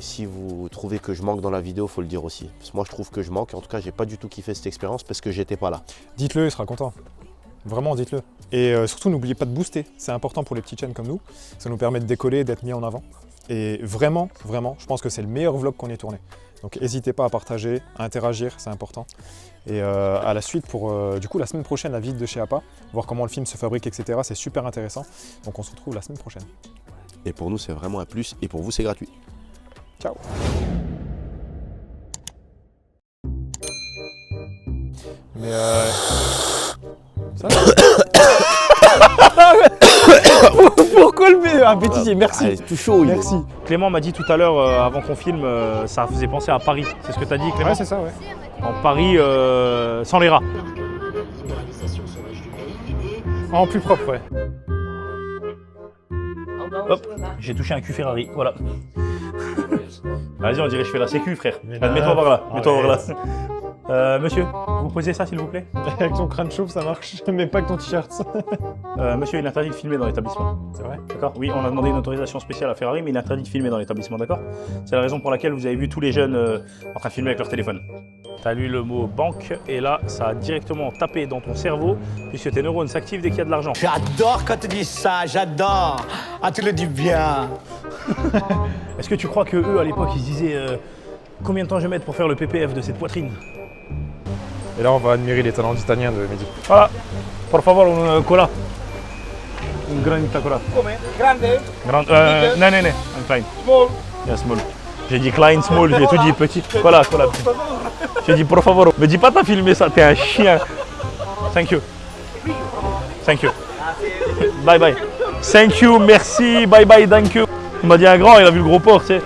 L: si vous trouvez que je manque dans la vidéo, faut le dire aussi. Parce que moi, je trouve que je manque. En tout cas, j'ai pas du tout kiffé cette expérience parce que j'étais pas là.
A: Dites-le, il sera content. Vraiment, dites-le. Et surtout, n'oubliez pas de booster. C'est important pour les petites chaînes comme nous. Ça nous permet de décoller, d'être mis en avant. Et vraiment, vraiment, je pense que c'est le meilleur vlog qu'on ait tourné. Donc n'hésitez pas à partager, à interagir, c'est important. Et à la suite pour du coup la semaine prochaine la visite de chez APA, voir comment le film se fabrique, etc. C'est super intéressant. Donc on se retrouve la semaine prochaine.
L: Et pour nous, c'est vraiment un plus. Et pour vous, c'est gratuit.
A: Ciao. Mais ça pourquoi le bêtisier? Merci.
L: Ah, tout chaud.
A: Merci.
B: Clément m'a dit tout à l'heure, avant qu'on filme, ça faisait penser à Paris. C'est ce que tu as dit, Clément?
A: Ouais, c'est ça, ouais.
B: En Paris, sans les rats.
A: En plus propre, ouais.
B: Hop, j'ai touché un cul Ferrari, voilà. Vas-y, on dirait que je fais la sécu, frère. Mets-toi par là, mets-toi par là. Monsieur, vous posez ça, s'il vous plaît?
A: Avec ton crâne chauve, ça marche, mais pas avec ton t-shirt.
B: Monsieur, il est interdit de filmer dans l'établissement.
A: C'est vrai?
B: D'accord? Oui, on a demandé une autorisation spéciale à Ferrari, mais il est interdit de filmer dans l'établissement, d'accord? C'est la raison pour laquelle vous avez vu tous les jeunes en train de filmer avec leur téléphone. T'as lu le mot banque, et là, ça a directement tapé dans ton cerveau, puisque tes neurones s'activent dès qu'il y a de l'argent.
I: J'adore quand tu dis ça, j'adore. Ah, tu le dis bien.
B: Est-ce que tu crois que eux, à l'époque, ils se disaient combien de temps je vais mettre pour faire le PPF de cette poitrine?
A: Et là, on va admirer les talents italiens de Mehdi.
B: Voilà, por favor, un cola. Un granita cola.
I: Grande?
B: Non, un klein.
I: Small?
B: Yeah, small. J'ai dit klein, small, j'ai tout dit petit. Cola. J'ai dit por favor. Me dis pas t'as filmé ça, t'es un chien. Thank you. Bye bye. Thank you, merci, bye bye, thank you. Il m'a dit un grand, il a vu le gros porc, tu sais.